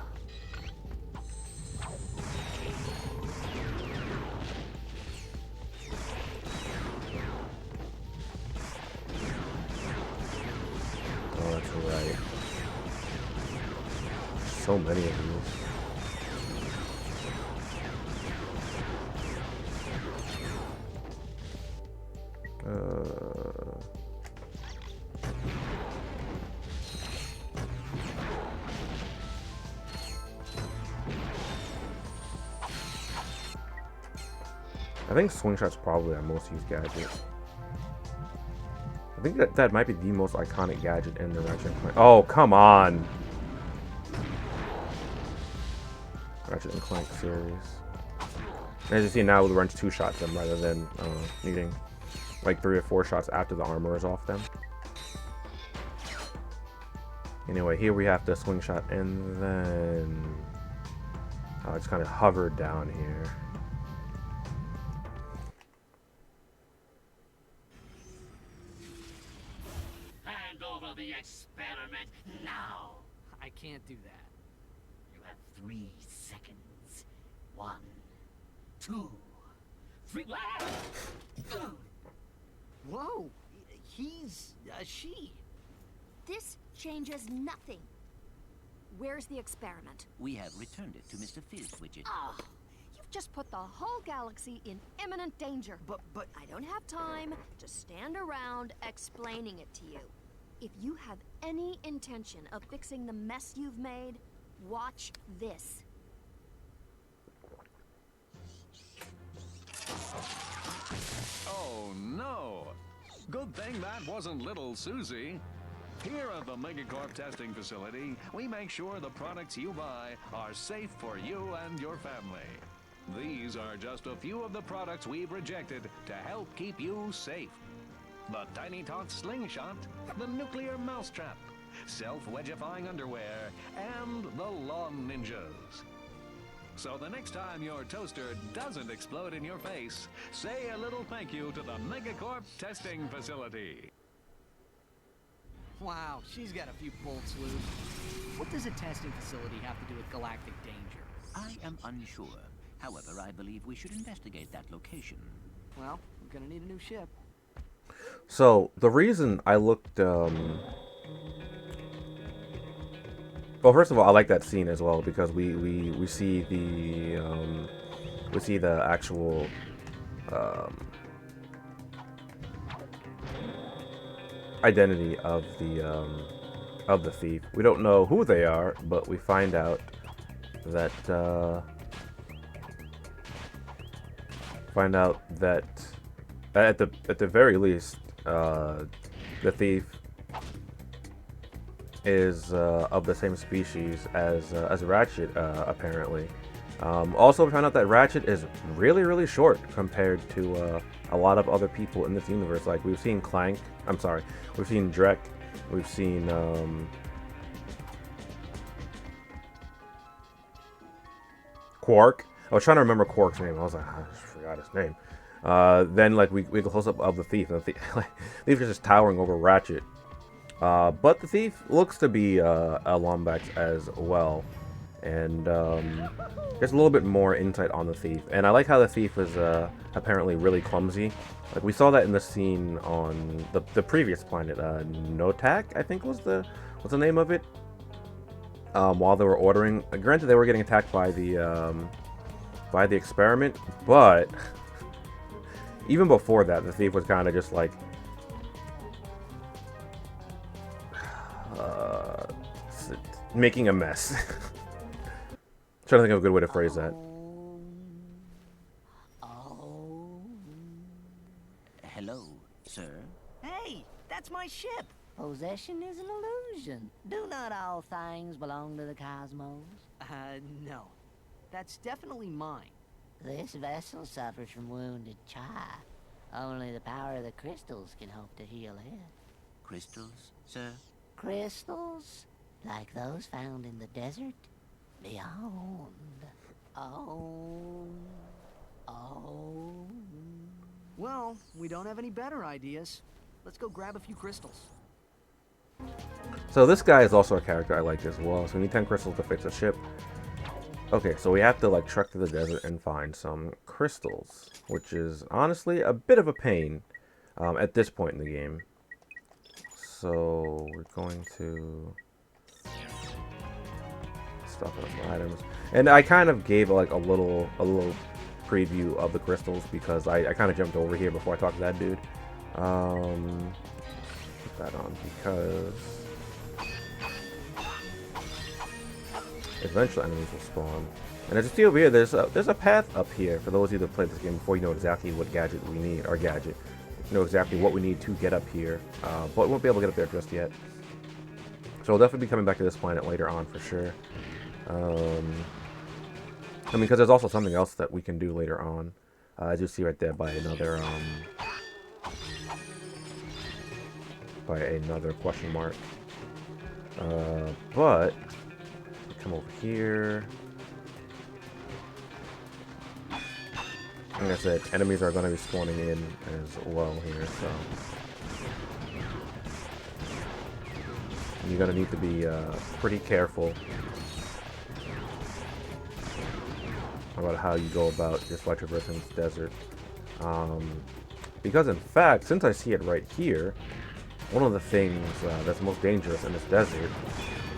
that's right. So many of these. I think swing shot's probably our most used gadget. I think that might be the most iconic gadget in the Ratchet Clank. Oh, come on! Ratchet and Clank series. As you see now, with wrench 2 shots them rather than needing like 3 or 4 shots after the armor is off them. Anyway, here we have the swing shot, and then it's kind of hovered down here. Hand over the experiment now. I can't do that. You have 3 seconds. 1, 2, 3. Whoa! He's a she. This changes nothing. Where's the experiment? We have returned it to Mr. Fizzwidget. Oh, you've just put the whole galaxy in imminent danger. But I don't have time to stand around explaining it to you. If you have any intention of fixing the mess you've made, watch this. Oh no! Good thing that wasn't little Susie. Here at the Megacorp testing facility, we make sure the products you buy are safe for you and your family. These are just a few of the products we've rejected to help keep you safe. The Tiny Tot Slingshot, the Nuclear Mousetrap, Self-Wedgifying Underwear, and the Lawn Ninjas. So the next time your toaster doesn't explode in your face, say a little thank you to the Megacorp testing facility. wow, she's got a few bolts loose. What does a testing facility have to do with galactic danger? I am unsure. However, I believe we should investigate that location. Well, we're gonna need a new ship. So the reason I looked, well, first of all, I like that scene as well because we see the actual identity of the thief. We don't know who they are, but we find out that at the very least, the thief is of the same species as Ratchet, apparently. Also, we found out that Ratchet is really, really short compared to a lot of other people in this universe. Like, we've seen Clank, I'm sorry, we've seen Drek, we've seen Quark. I was trying to remember Quark's name. I was like, I just forgot his name. Then, like, we go close up of the thief, and the thief is just towering over Ratchet. But the thief looks to be a Lombax as well, and there's a little bit more insight on the thief. And I like how the thief is apparently really clumsy. Like, we saw that in the scene on the previous planet, Notak, I think was the name of it. While they were ordering, granted they were getting attacked by the experiment, but even before that, the thief was kind of just like making a mess. Trying to think of a good way to phrase that. Hello, sir. Hey, that's my ship! Possession is an illusion. Do not all things belong to the cosmos? No. That's definitely mine. This vessel suffers from wounded char. Only the power of the crystals can hope to heal it. Crystals, sir? Crystals? Like those found in the desert? Beyond. Oh. Well, we don't have any better ideas. Let's go grab a few crystals. So this guy is also a character I like as well. So we need 10 crystals to fix a ship. Okay, so we have to like trek to the desert and find some crystals, which is honestly a bit of a pain at this point in the game. So we're going to stuff with some items, and I kind of gave like a little preview of the crystals because I kind of jumped over here before I talked to that dude. Put that on because eventually enemies will spawn. And as you see over here, there's a path up here for those of you that played this game before. You know exactly what gadget we need, or gadget. You know exactly what we need to get up here, but we won't be able to get up there just yet. So we'll definitely be coming back to this planet later on for sure. I mean, because there's also something else that we can do later on, as you see right there by another question mark. But come over here. Like I said, enemies are going to be spawning in as well here, so you're going to need to be pretty careful about how you go about just like traversing this desert. Because in fact, since I see it right here, one of the things that's most dangerous in this desert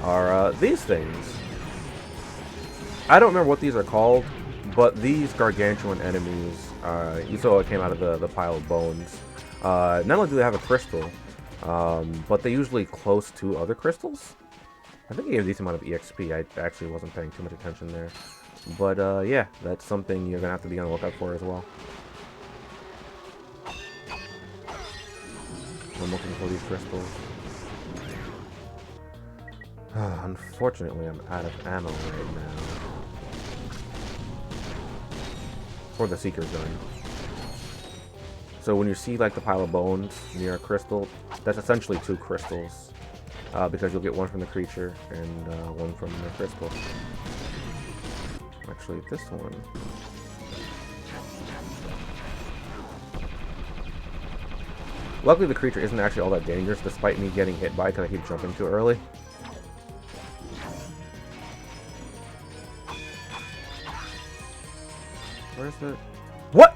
are these things. I don't remember what these are called, But these gargantuan enemies, you saw it came out of the pile of bones. Not only do they have a crystal, but they usually close to other crystals. I think he gave a decent amount of EXP. I actually wasn't paying too much attention there. But yeah, that's something you're going to have to be on the lookout for as well. I'm looking for these crystals. Unfortunately, I'm out of ammo right now. For the Seeker gun. So when you see like the pile of bones near a crystal, that's essentially 2 crystals. Because you'll get one from the creature and one from the crystal. Actually, this one. Luckily, the creature isn't actually all that dangerous, despite me getting hit by it because I keep jumping too early. Where's the... What?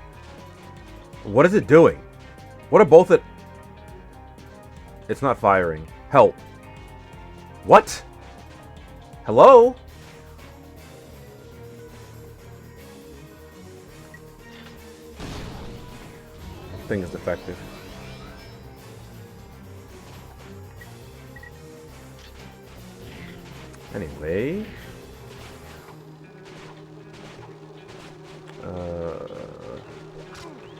What is it doing? What are both it... It's not firing. Help. What? Hello? Thing is defective. Anyway.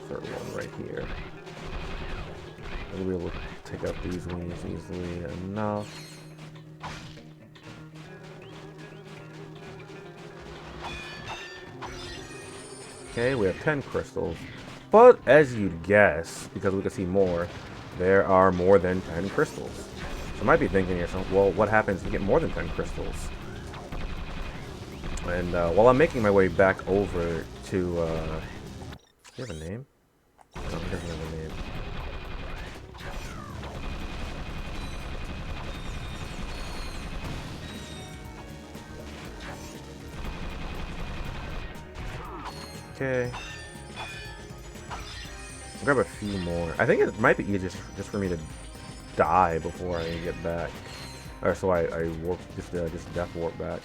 Third one right here. We'll be able to take out these wings easily enough. Okay, we have 10 crystals. But as you'd guess, because we can see more, there are more than 10 crystals. So you might be thinking to yourself, well, what happens if you get more than 10 crystals? And while I'm making my way back over to... do you have a name? No, it doesn't have a name. Okay. I'll grab a few more. I think it might be easier just for me to die before I get back. Or so I warp, just death warp back.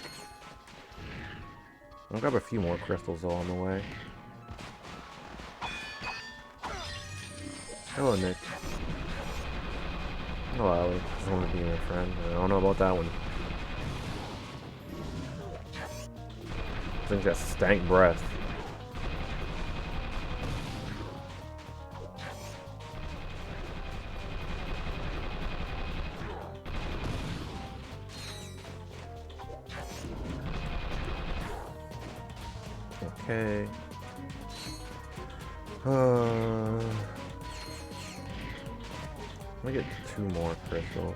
I'll grab a few more crystals along the way. Hello, Nick. Hello, Allie. Just want to be my friend. I don't know about that one. I think that's stank breath. Okay. Let me get 2 more crystals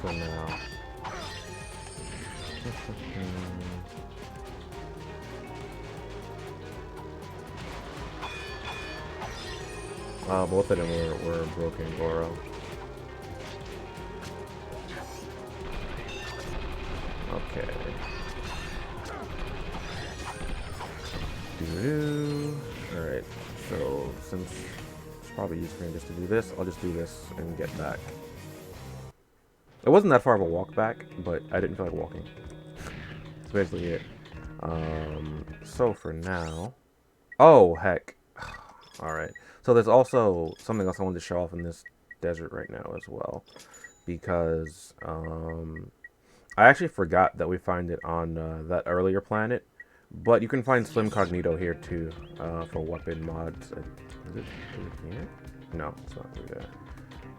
for now. Both of them were broken Goro. Okay. Alright, so since it's probably easier for me just to do this, I'll just do this and get back. It wasn't that far of a walk back, but I didn't feel like walking. That's basically it. So for now... Oh, heck. Alright. So there's also something else I wanted to show off in this desert right now as well. Because, I actually forgot that we find it on that earlier planet. But you can find Slim Cognito here too, for weapon mods. Is it here? No, it's not through there.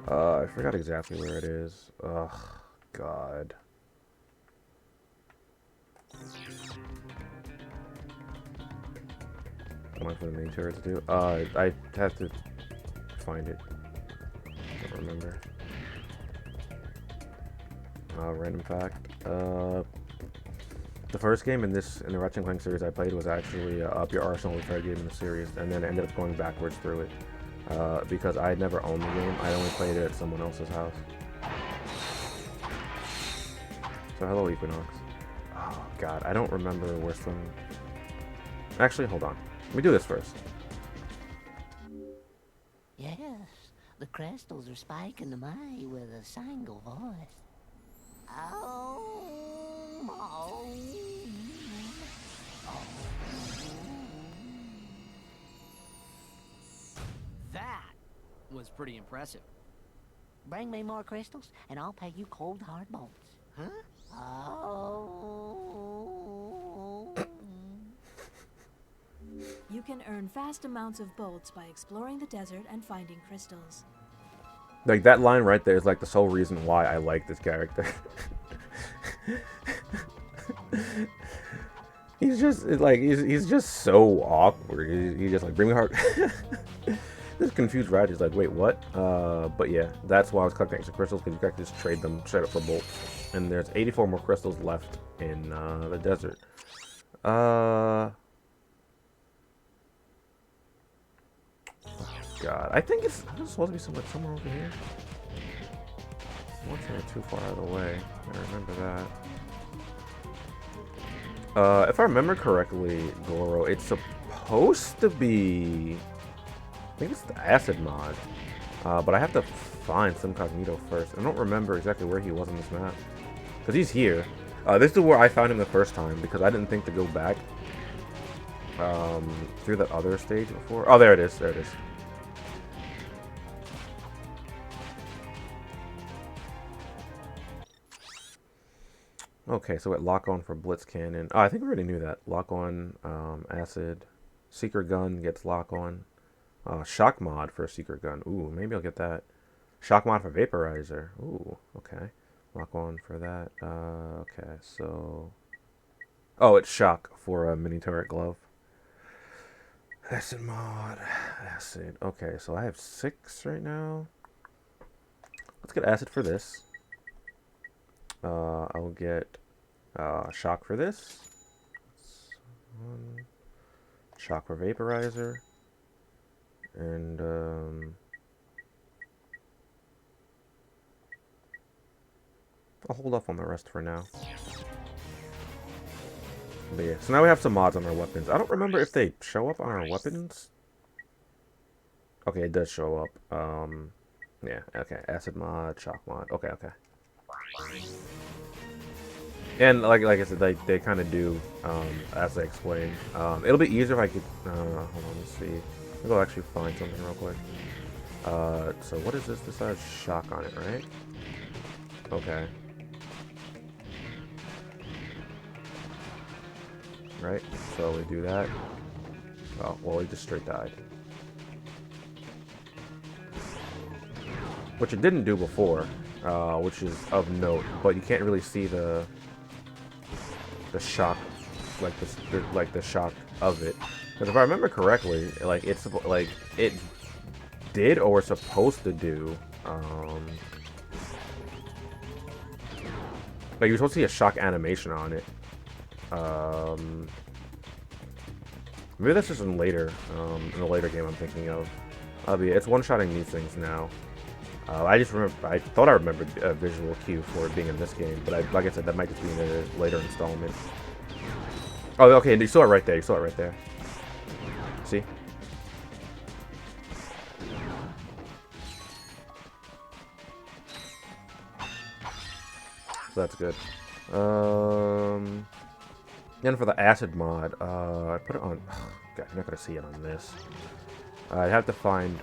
I forgot exactly where it is. Ugh, God. What for the main turret to do? I have to find it. I don't remember. Random fact. The first game in the Ratchet Clank series I played was actually Up Your Arsenal, the third game in the series, and then ended up going backwards through it because I had never owned the game. I only played it at someone else's house. So hello, Equinox. Oh God, I don't remember where some. Actually, hold on. Let me do this first. Yes, the crystals are spiking to me with a single voice. Oh, oh, oh. was pretty impressive. Bring me more crystals, and I'll pay you cold hard bolts. Huh? Oh. You can earn vast amounts of bolts by exploring the desert and finding crystals. Like, that line right there is like the sole reason why I like this character. He's just like he's just so awkward. He's just like, bring me hard. This confused Ratchet is like, wait, what? But yeah, that's why I was collecting extra crystals, because you can just trade them straight up for bolts. And there's 84 more crystals left in the desert. Oh God, I think it's supposed to be somewhere over here. Once they're too far out of the way. I remember that. If I remember correctly, Goro, it's supposed to be... I think it's the acid mod. But I have to find some Commando first. I don't remember exactly where he was on this map. Because he's here. This is where I found him the first time, because I didn't think to go back through that other stage before. Oh, there it is. There it is. Okay, so at lock on for Blitz Cannon. Oh, I think we already knew that. Lock on, acid. Secret gun gets lock on. Shock mod for a secret gun. Ooh, maybe I'll get that. Shock mod for vaporizer. Ooh, okay. Lock on for that. Okay, so... Oh, it's shock for a mini turret glove. Acid mod. Acid. Okay, so I have 6 right now. Let's get acid for this. I'll get shock for this. Shock for vaporizer. And I'll hold off on the rest for now. But yeah, so now we have some mods on our weapons. I don't remember if they show up on our weapons. Okay, it does show up. Yeah, okay. Acid mod, shock mod. Okay, okay. And like I said, they kind of do, as I explained. It'll be easier if I could, hold on, let's see. Maybe I'll actually find something real quick. So what is this? This has shock on it, right? Okay. Right, so we do that. Oh, well, he just straight died. Which it didn't do before, which is of note, but you can't really see the shock, like the shock of it. Because if I remember correctly, like it did or was supposed to do, like you're supposed to see a shock animation on it. Maybe that's just in the later game I'm thinking of. But yeah, it's one-shotting these things now. I thought I remembered a visual cue for it being in this game, but like I said, that might just be in a later installment. Oh, okay, you saw it right there. You saw it right there. See? So that's good. Then for the acid mod, I put it on. Oh, God, you're not gonna see it on this. I'd have to find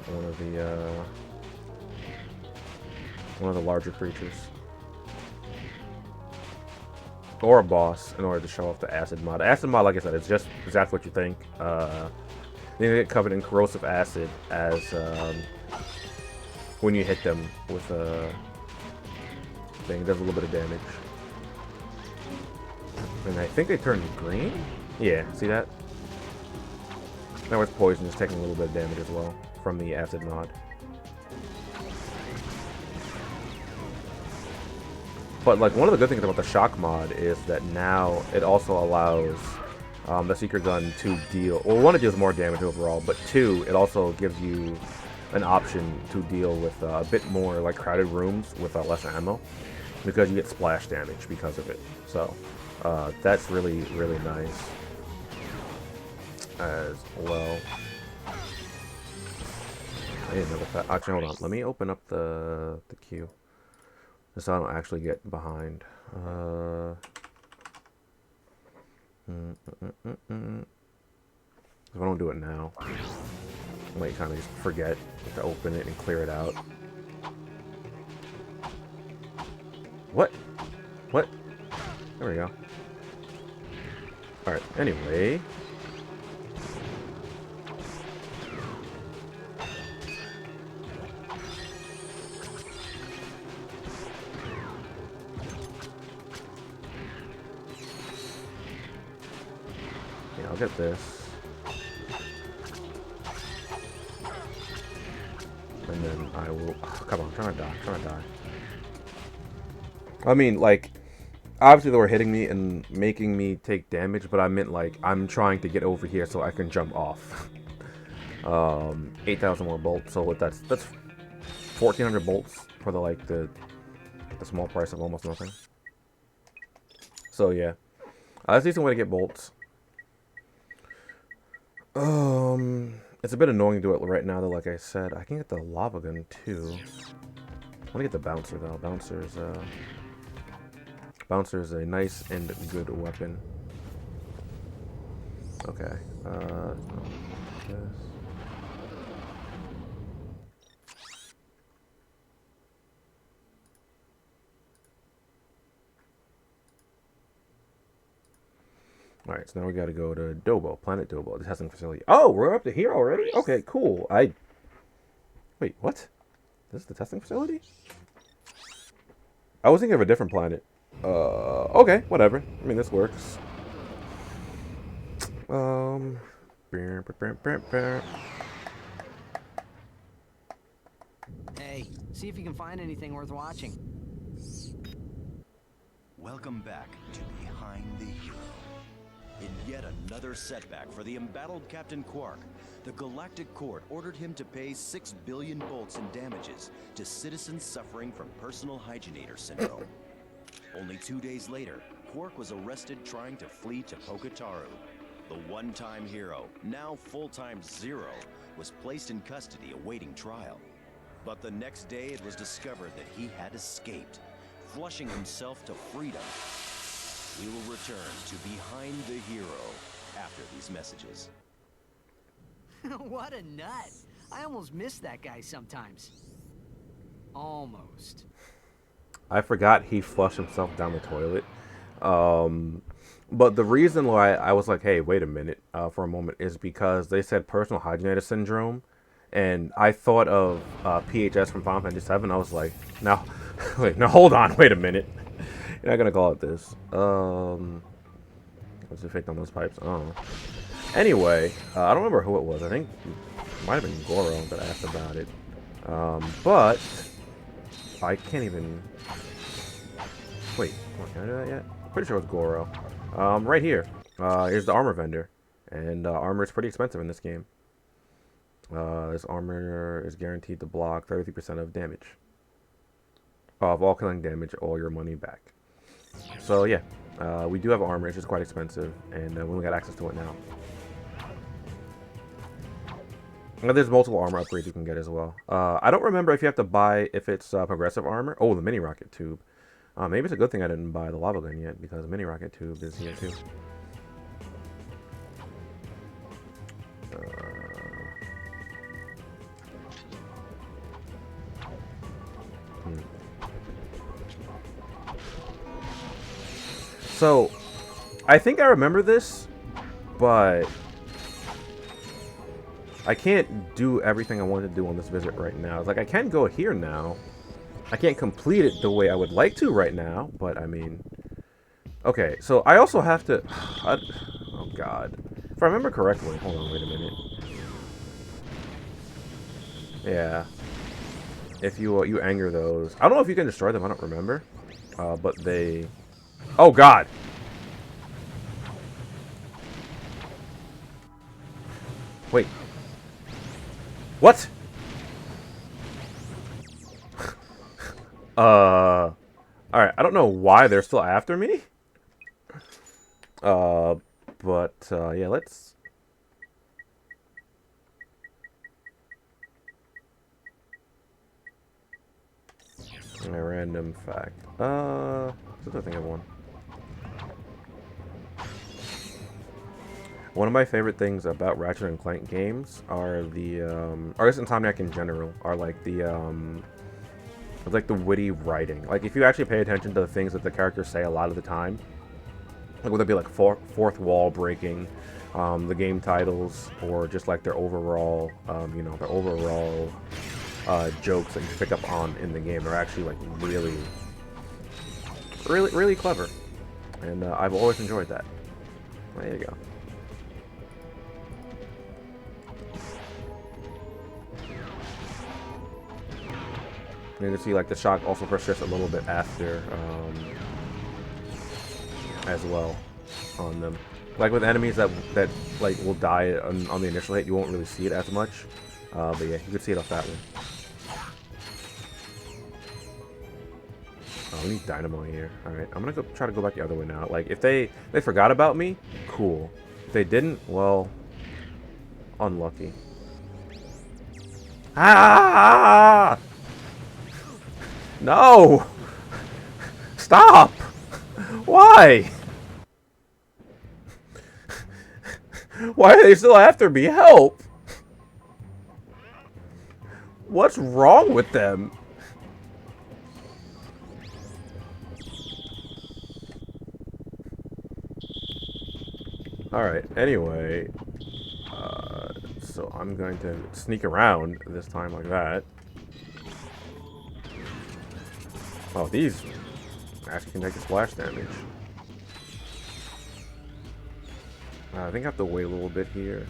one of the larger creatures, or a boss, in order to show off the acid mod. Acid mod, like I said, it's just exactly what you think. They get covered in corrosive acid as when you hit them with a thing. It does a little bit of damage. And I think they turn green? Yeah, see that? Now it's poison, it's taking a little bit of damage as well from the acid mod. But like one of the good things about the shock mod is that now it also allows the secret gun to deal, well, one, it deals more damage overall, but two, it also gives you an option to deal with a bit more like crowded rooms with less ammo, because you get splash damage because of it. So that's really, really nice as well. I didn't know that. Actually, hold on. Let me open up the queue, so I don't actually get behind. If I don't do it now. might kind of just forget to open it and clear it out. What? What? There we go. Alright, anyway. Yeah, I'll get this. And then I will... Oh, come on, I'm trying to die. I'm trying to die. I mean, like... Obviously, they were hitting me and making me take damage, but I meant, like, I'm trying to get over here so I can jump off. 8,000 more bolts, so that's 1,400 bolts for the small price of almost nothing. So, yeah. That's a decent way to get bolts. It's a bit annoying to do it right now, though, like I said. I can get the lava gun, too. I want to get the bouncer, though. Bouncer is a nice and good weapon. Okay. This. Alright, so now we gotta go to Dobo, Planet Dobo, the testing facility. Oh, we're up to here already? Okay, cool. Wait, what? This is the testing facility? I was thinking of a different planet. Okay, whatever. I mean, this works. Hey, see if you can find anything worth watching. Welcome back to Behind the Hero. In yet another setback for the embattled Captain Quark, the Galactic Court ordered him to pay 6 billion bolts in damages to citizens suffering from personal hygienator syndrome. Only 2 days later, Quark was arrested trying to flee to Poketaru. The one-time hero, now full-time Zero, was placed in custody awaiting trial. But the next day it was discovered that he had escaped, flushing himself to freedom. We will return to Behind the Hero after these messages. What a nut! I almost miss that guy sometimes. Almost. I forgot he flushed himself down the toilet. But the reason why I was like, hey, wait a minute, for a moment, is because they said personal hygienator syndrome. And I thought of PHS from Final Fantasy VII. I was like, now, wait, no, hold on, wait a minute. You're not gonna call it this. What's the effect on those pipes? Oh. Anyway, I don't remember who it was. I think it might have been Goro that asked about it. But I can't even. Wait, can I do that yet? Pretty sure it was Goro. Right here. Here's the armor vendor, and armor is pretty expensive in this game. This armor is guaranteed to block 33% of damage. Of all killing damage, all your money back. So yeah, we do have armor. It's just quite expensive, and we only got access to it now. And there's multiple armor upgrades you can get as well. I don't remember if you have to buy if it's progressive armor. Oh, the mini rocket tube. Maybe it's a good thing I didn't buy the lava gun yet, because the mini rocket tube is here too. So, I think I remember this, but I can't do everything I want to do on this visit right now. It's like, I can go here now. I can't complete it the way I would like to right now, but I mean... Okay, so I also have to... Oh, God. If I remember correctly... Hold on, wait a minute. Yeah. If you anger those... I don't know if you can destroy them, I don't remember. But they... Oh, God! Wait. What? Alright, I don't know why they're still after me. Yeah, let's... A random fact. I think I have one. One of my favorite things about Ratchet and Clank games are the, or I guess Insomniac in general, are like the witty writing. Like if you actually pay attention to the things that the characters say a lot of the time, like whether it be like fourth wall breaking, the game titles, or just like their overall, their overall jokes that you pick up on in the game are actually like really clever, and I've always enjoyed that. There you go. You can see like the shock also persists a little bit after as well on them. Like with enemies that like will die on the initial hit, you won't really see it as much. But yeah, you can see it off that one. Oh, we need dynamo here. Alright, I'm gonna try to go back the other way now. Like if they forgot about me, cool. If they didn't, well, unlucky. Ah! No! Stop! Why? Why are they still after me? Help! What's wrong with them? Alright, anyway. So I'm going to sneak around this time like that. Oh, these actually can take a splash damage. I think I have to wait a little bit here.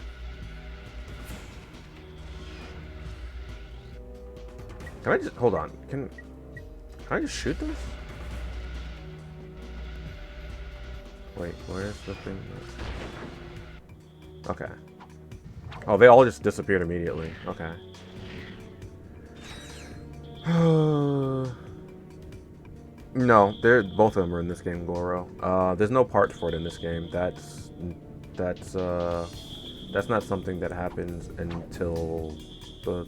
Can I just hold on? Can I just shoot this? Wait, where's the thing? Okay. Oh, they all just disappeared immediately. Okay. No, both of them are in this game, Goro. There's no part for it in this game. That's not something that happens until the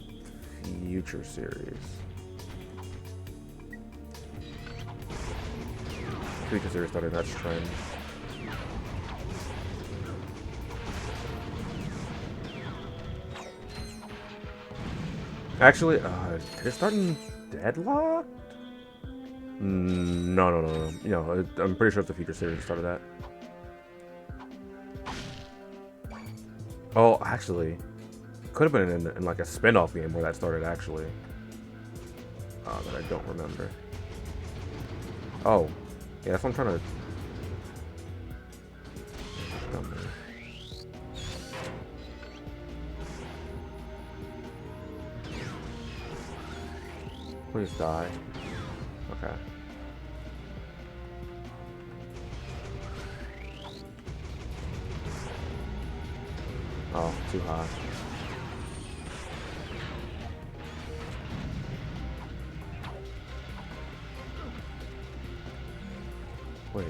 future series. Future series started that trend. Actually, did it start in Deadlock? No. You know, I'm pretty sure it's the future series that started that. Oh, actually, could have been in like a spin-off game where that started actually. That I don't remember. Oh, yeah, that's what I'm trying to. Please die. Okay. Oh, too high. Wait.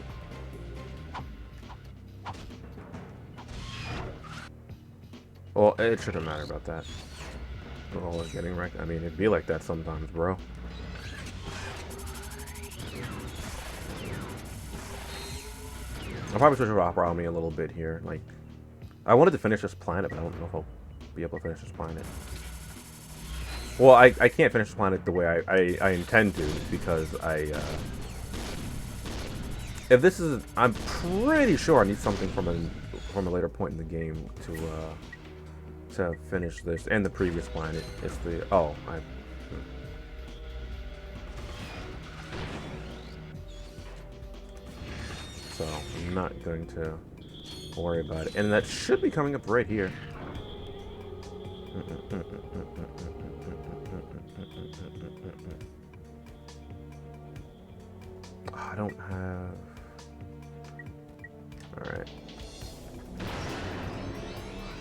Well, it shouldn't matter about that. Oh, getting wrecked. I mean, it'd be like that sometimes, bro. I'll probably switch over Opera on me a little bit here. Like, I wanted to finish this planet, but I don't know if I'll be able to finish this planet. Well, I can't finish this planet the way I intend to, because if this is, I'm pretty sure I need something from a later point in the game to finish this and the previous planet. It's the so I'm not going to worry about it, and that should be coming up right here. I don't have. All right.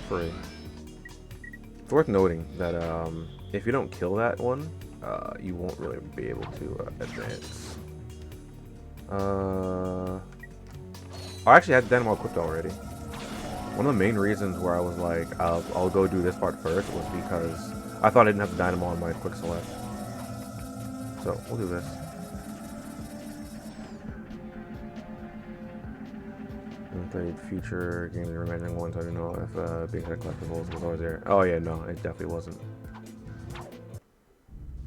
Free. It's worth noting that if you don't kill that one, you won't really be able to advance. I actually had Dynamo equipped already. One of the main reasons where I was like, I'll go do this part first was because I thought I didn't have the Dynamo on my quick select. So we'll do this. played future games and remaining ones. I don't know if being had collectibles was always there. Oh yeah, no, it definitely wasn't.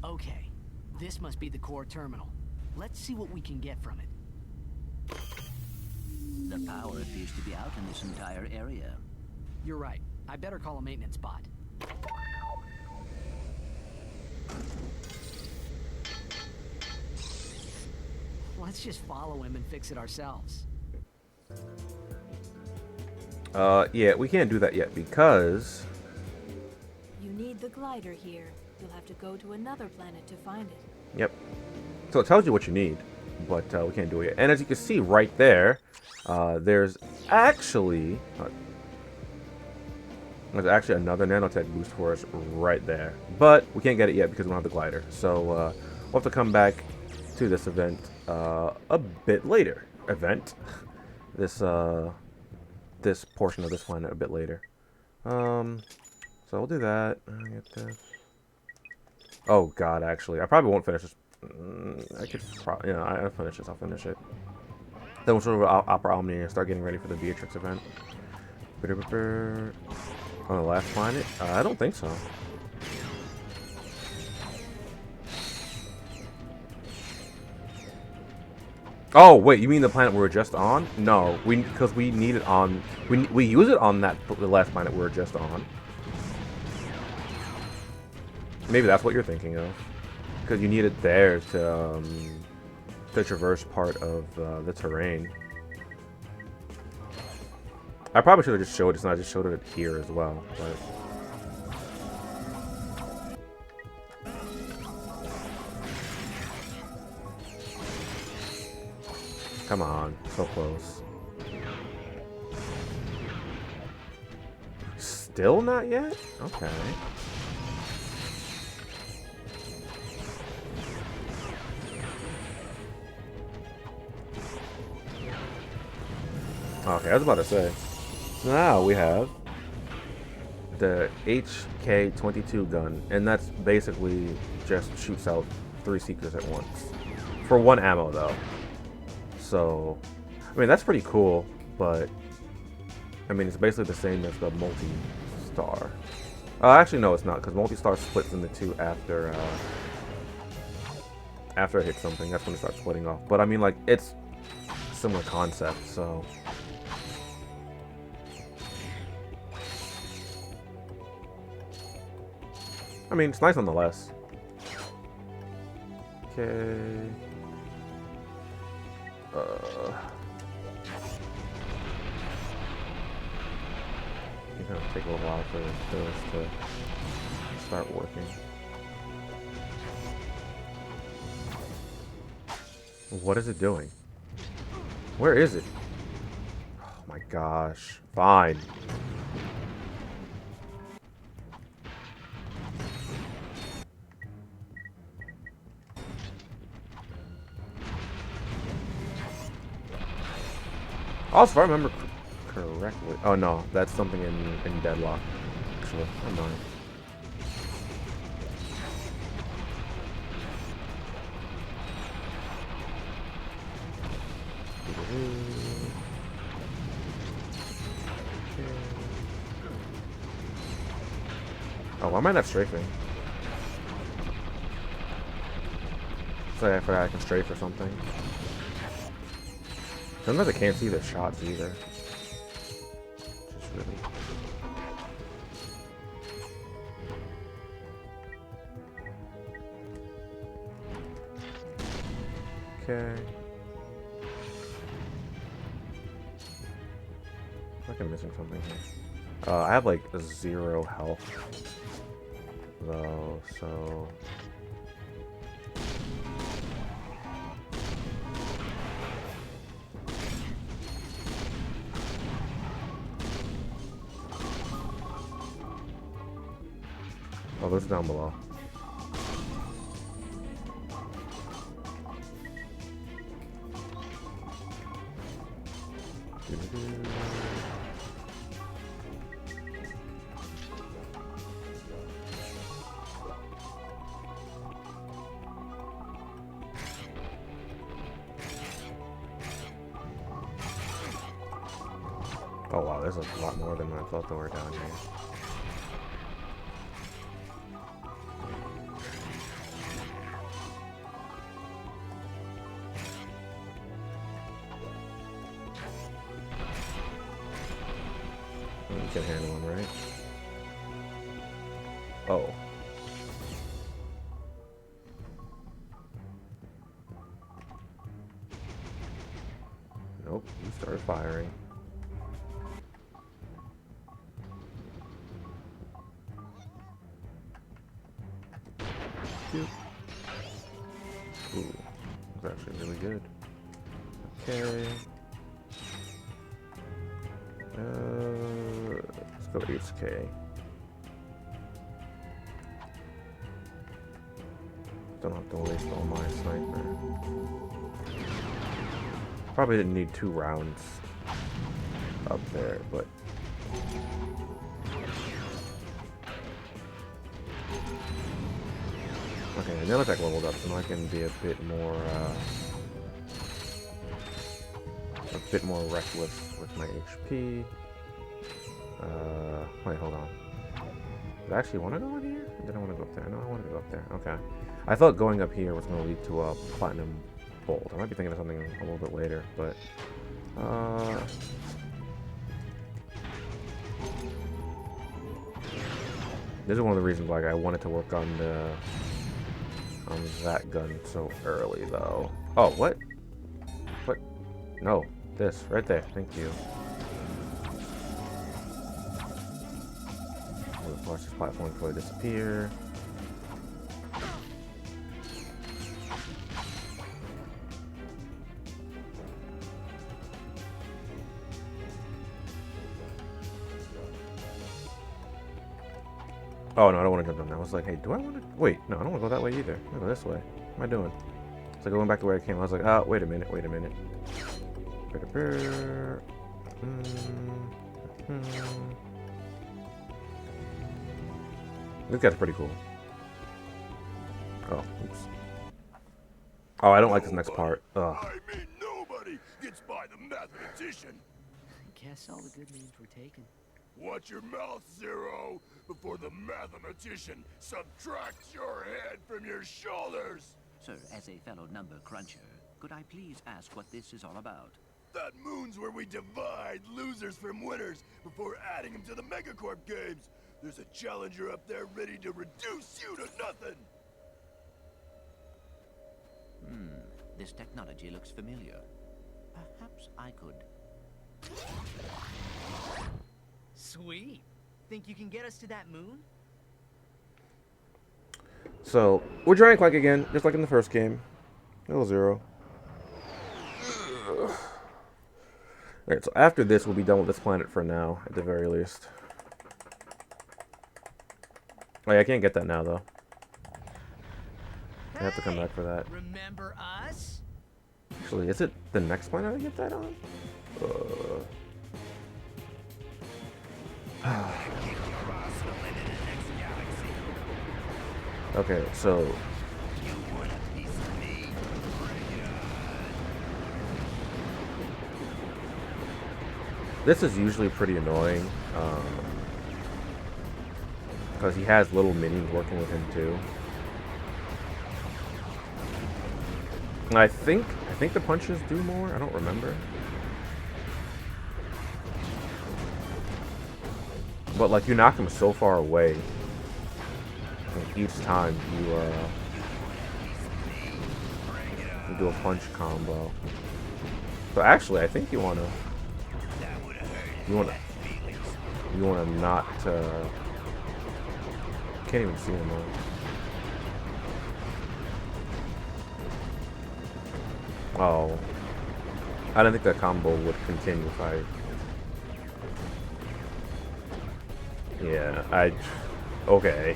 Okay, this must be the core terminal. Let's see what we can get from it. The power appears to be out in this entire area. You're right. I better call a maintenance bot. Let's just follow him and fix it ourselves. Yeah, we can't do that yet because You need the glider here. You'll have to go to another planet to find it. yep. So it tells you what you need, but we can't do it yet. And as you can see right there, there's actually another nanotech boost for us right there. But we can't get it yet because we don't have the glider. So we'll have to come back to this event a bit later. This portion of this planet a bit later. So we'll do that. Get this. Oh god, actually, I probably won't finish this. I could probably, I'll finish this. I'll finish it. Then we'll sort of Opera Omni and start getting ready for the Beatrix event. On the last planet? I don't think so. Oh wait, you mean the planet we were just on? No, because we need it on. We use it on the last planet we were just on. Maybe that's what you're thinking of, because you need it there to traverse part of the terrain. I probably should have just showed it, and I just showed it here as well. But come on, so close. Still not yet? Okay. Okay, I was about to say. Now we have the HK-22 gun, and that's basically just shoots out 3 seekers at once. For 1 ammo, though. So, I mean, that's pretty cool, but, I mean, it's basically the same as the multi-star. Actually, no, it's not, because multi-star splits into 2 after it hits something. That's when it starts splitting off. But, I mean, like, it's a similar concept, so... I mean, it's nice nonetheless. Okay. It's gonna take a little while for this to start working. What is it doing? Where is it? Oh my gosh. Fine. Also, if I remember correctly... Oh, no. That's something in Deadlock. Actually, never mind. Oh, why am I not strafing? So I forgot I can strafe or something. Sometimes I can't see the shots either. Just really... Okay. I think I'm missing something here. I have like 0 health though, so... Oh, those are down below. Oh wow, there's a lot more than I thought there were down here. You can handle him, right? Oh. Nope, he started firing. Ooh, that's actually really good. Okay. Let's go HK. Don't have to waste all my sniper. Probably didn't need 2 rounds up there, but okay, another tech leveled up, so now I can be a bit more reckless with my HP. Wait, hold on. Did I actually want to go in here? Or did I want to go up there? No, I wanted to go up there. Okay. I thought going up here was going to lead to a platinum bolt. I might be thinking of something a little bit later, but this is one of the reasons why I wanted to work on that gun so early, though. Oh, what? What? No, this right there. Thank you. Watch this platform before they disappear. Oh no, I don't want to jump down there. I was like, hey, do I want to? Wait, no, I don't want to go that way either. I'm gonna go this way. What am I doing? It's like going back to where I came. I was like, oh, wait a minute, wait a minute. This guy's pretty cool. Oh, oops. Oh, I don't like this next part. Ugh. I mean, nobody gets by the mathematician. Guess all the good names were taken. Watch your mouth, Zero, before the mathematician subtracts your head from your shoulders. Sir, as a fellow number cruncher, could I please ask what this is all about? That moon's where we divide losers from winners before adding them to the Megacorp games. There's a challenger up there ready to reduce you to nothing. This technology looks familiar. Perhaps I could. Sweet. Think you can get us to that moon? So, we're Ratchet Clank again, just like in the first game. Level 0. Alright, so after this, we'll be done with this planet for now, at the very least. Oh yeah, I can't get that now, though. I have to come back for that. Remember us? Actually, is it the next planet I get that on? Okay, so this is usually pretty annoying because he has little minis working with him too. And I think the punches do more. I don't remember. But like you knock him so far away, and each time you do a punch combo. So actually, I think you wanna not can't even see him though. Oh, I don't think that combo would continue if I. Yeah, okay.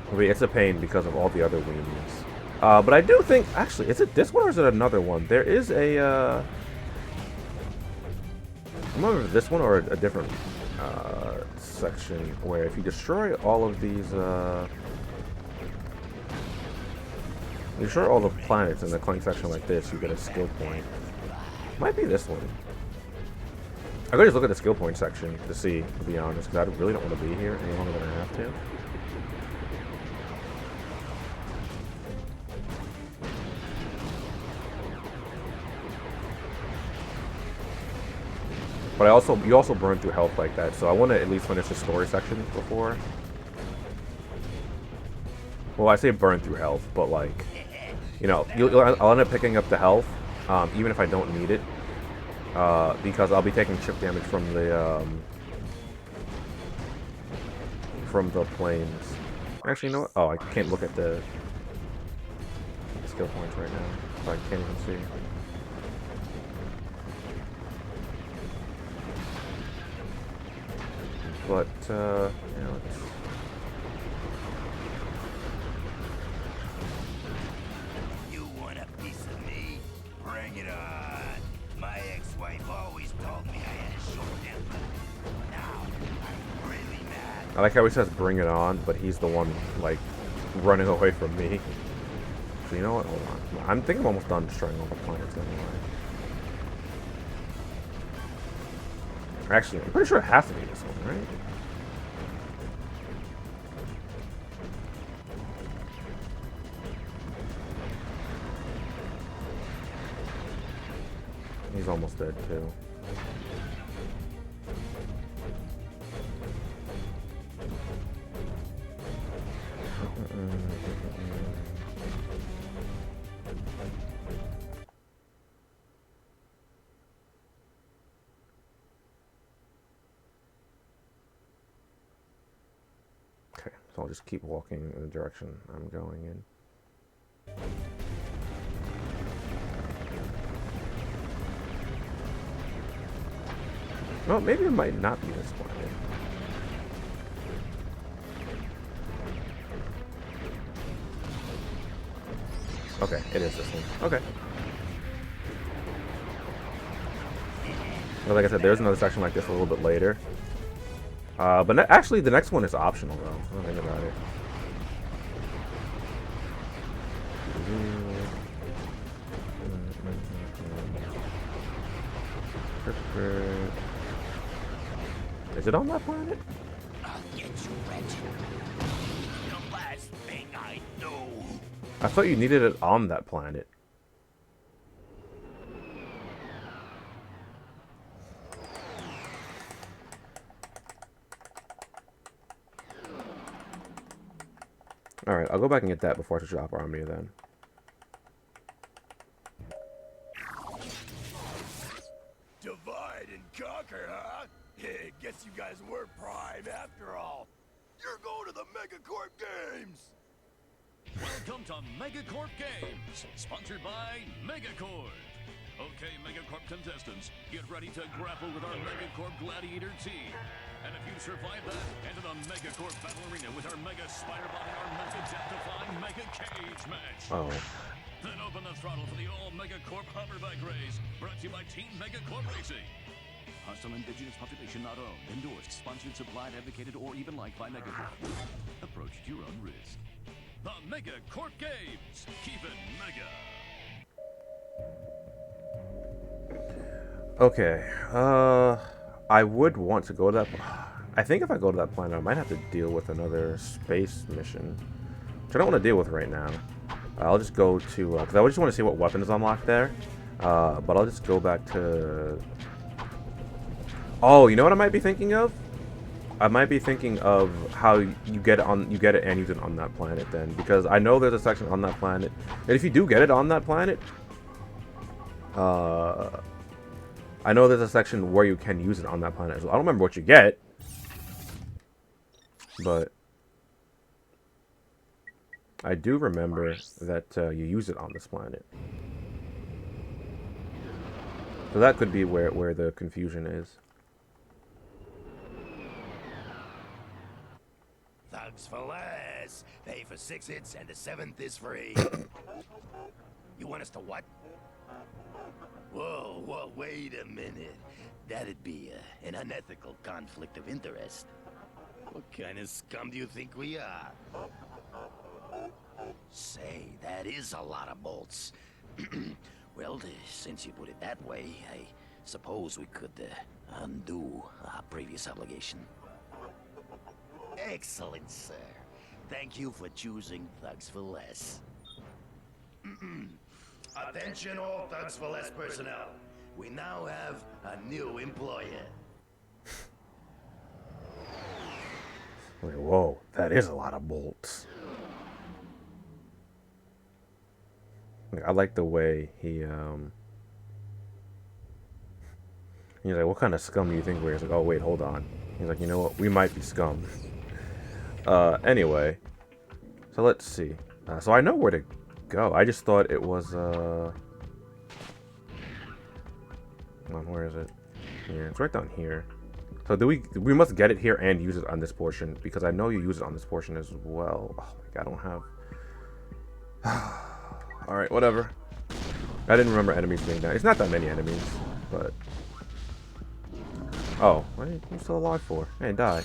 I mean, it's a pain because of all the other weenies. But I do think, actually, is it this one or is it another one? There is a, I remember this one or a different section where if you destroy all of these, you destroy all the planets in the Clank section like this, you get a skill point. Might be this one. I could just look at the skill point section to see, to be honest, because I really don't want to be here any longer than I have to. But you also burn through health like that, so I want to at least finish the story section before. Well, I say burn through health, but like, you know, I'll end up picking up the health, even if I don't need it, because I'll be taking chip damage from the planes. Actually, you know what? Oh, I can't look at the skill points right now, so I can't even see. But, you know, You want a piece of me? Bring it on. My ex-wife always told me I had a short temper. Now, I'm really mad. I like how he says bring it on, but he's the one, like, running away from me. So you know what? Hold on. I think I'm almost done destroying all the planets anyway. Actually, I'm pretty sure it has to be this one, right? He's almost dead, too. Okay, so I'll just keep walking in the direction I'm going in. Well, maybe it might not be this planet. Okay, it is this one. Okay. Well, like I said, there's another section like this a little bit later. But actually, the next one is optional, though. I don't think about it. Is it on that planet? I'll get you, Ratchet. The last thing I know. I thought you needed it on that planet. Alright, I'll go back and get that before I switch Opera on me then. Divide and conquer, huh? Guess you guys were prime after all. You're going to the Megacorp Games! Welcome to Megacorp Games, sponsored by Megacorp. Okay, Megacorp contestants, get ready to grapple with our Megacorp Gladiator team. And if you survive that, enter the Megacorp Battle Arena with our Mega Spider-Bot and our Mega Death-defying Mega Cage match. Oh. Then open the throttle for the all Megacorp Hoverback Race, brought to you by Team Megacorp Racing. Hostile indigenous population not owned, endorsed, sponsored, supplied, advocated, or even liked by Megacorp. Approach at your own risk. The Megacorp Games. Keep it mega. Okay. I would want to go to that. I think if I go to that planet, I might have to deal with another space mission, which I don't want to deal with right now. I'll just go to because I just want to see what weapons unlocked there. But I'll just go back to. Oh, you know what I might be thinking of? I might be thinking of how you get it and use it on that planet then, because I know there's a section on that planet, and if you do get it on that planet, I know there's a section where you can use it on that planet as well. I don't remember what you get, but I do remember that you use it on this planet. So that could be where the confusion is. Thugs for less. Pay for 6 hits and the 7th is free. You want us to what? Whoa, wait a minute. That'd be an unethical conflict of interest. What kind of scum do you think we are? Say, that is a lot of bolts. Well, since you put it that way, I suppose we could undo our previous obligation. Excellent, sir. Thank you for choosing Thugs for Less. Attention all Thugs for Less personnel. We now have a new employer. Wait, whoa, that is a lot of bolts. I like the way he's like, what kind of scum do you think we're? He's like, oh wait, hold on. He's like, you know what? We might be scum. Anyway, so let's see. So I know where to go. I just thought it was come on, where is it? Yeah, it's right down here. So we must get it here and use it on this portion, because I know you use it on this portion as well. Oh my god, I don't have. All right, whatever. I didn't remember enemies being down. It's not that many enemies, but oh, what are you still alive for? Hey, die.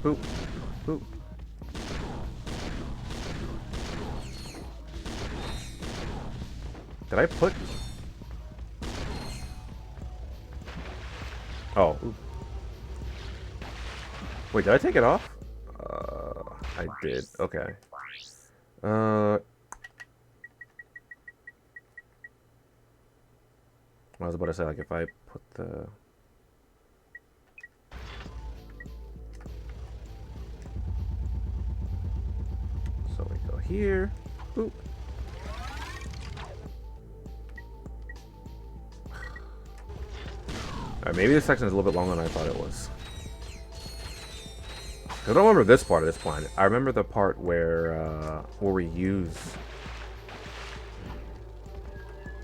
Boop, boop. Did I put? Oh. Ooh. Wait, did I take it off? I did. Okay. I was about to say, like, if I put the... So we go here. Boop. Alright, maybe this section is a little bit longer than I thought it was. I don't remember this part of this planet. I remember the part where we use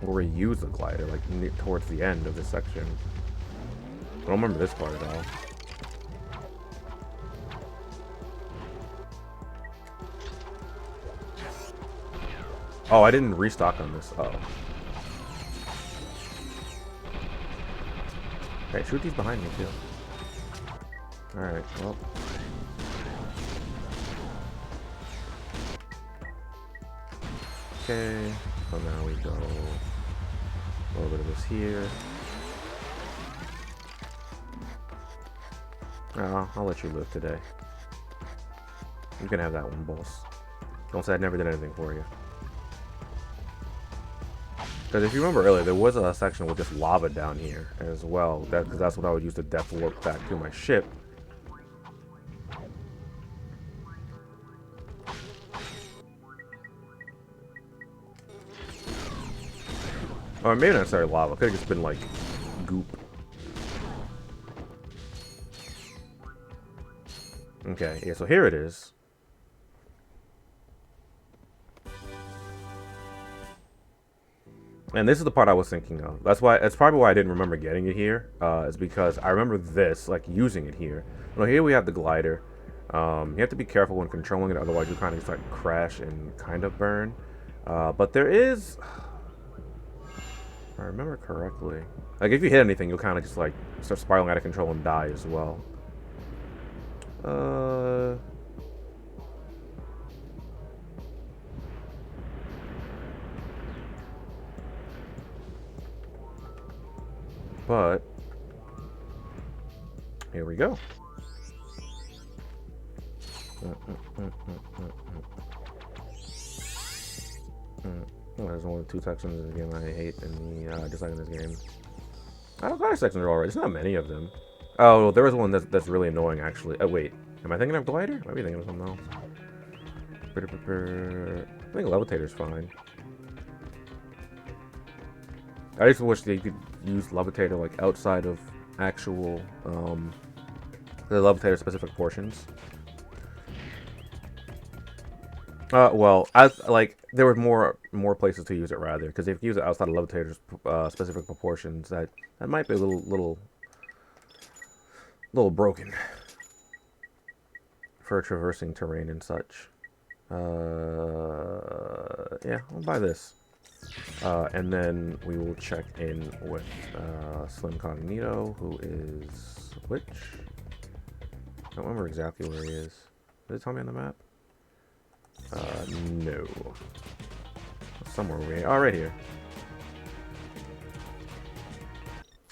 the glider, like towards the end of this section. I don't remember this part at all. Oh, I didn't restock on this. Oh. Okay, shoot these behind me too. Alright, well. Okay, so now we go a little bit of this here. Oh, I'll let you live today. You can have that one, boss. Don't say I never did anything for you. Because if you remember earlier, there was a section with just lava down here as well. Because that's what I would use the death warp back to my ship. Or maybe not necessarily lava. It could have just been like goop. Okay, yeah, so here it is. And this is the part I was thinking of. That's probably why I didn't remember getting it here. Is because I remember this, like, using it here. Well, here we have the glider. You have to be careful when controlling it, otherwise you kind of just like crash and kind of burn. But there is, if I remember correctly, like if you hit anything, you'll kind of just like start spiraling out of control and die as well. But here we go. Well, there's only 2 sections in the game I hate in the dislike in this game. I don't glider sections are alright. There's not many of them. Oh, well, there was one that's really annoying actually. Oh wait, am I thinking of glider? I might be thinking of something else. I think levitator's fine. I just wish they could use levitator like outside of actual the levitator specific portions. Well, there were more places to use it rather, because if you use it outside of levitator's specific proportions, that might be a little broken for traversing terrain and such. Yeah, I'll buy this. And then we will check in with Slim Cognito, who is which? I don't remember exactly where he is. Did it tell me on the map? No. somewhere over here. Oh, right here.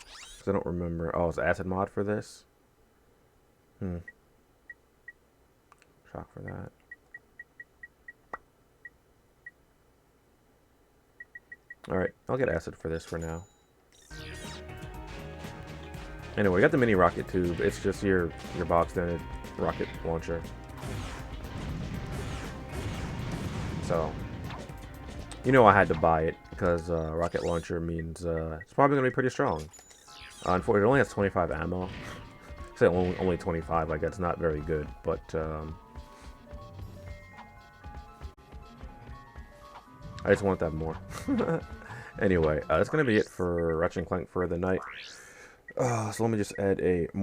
Because I don't remember. Oh, it's acid mod for this? Shock for that. Alright, I'll get acid for this for now. Anyway, we got the mini rocket tube. It's just your box standard rocket launcher. So, you know I had to buy it because rocket launcher means it's probably going to be pretty strong. Unfortunately, it only has 25 ammo. Say only 25, like that's not very good, but I just want that more. Anyway, that's going to be it for Ratchet Clank for the night. So let me just add a mark.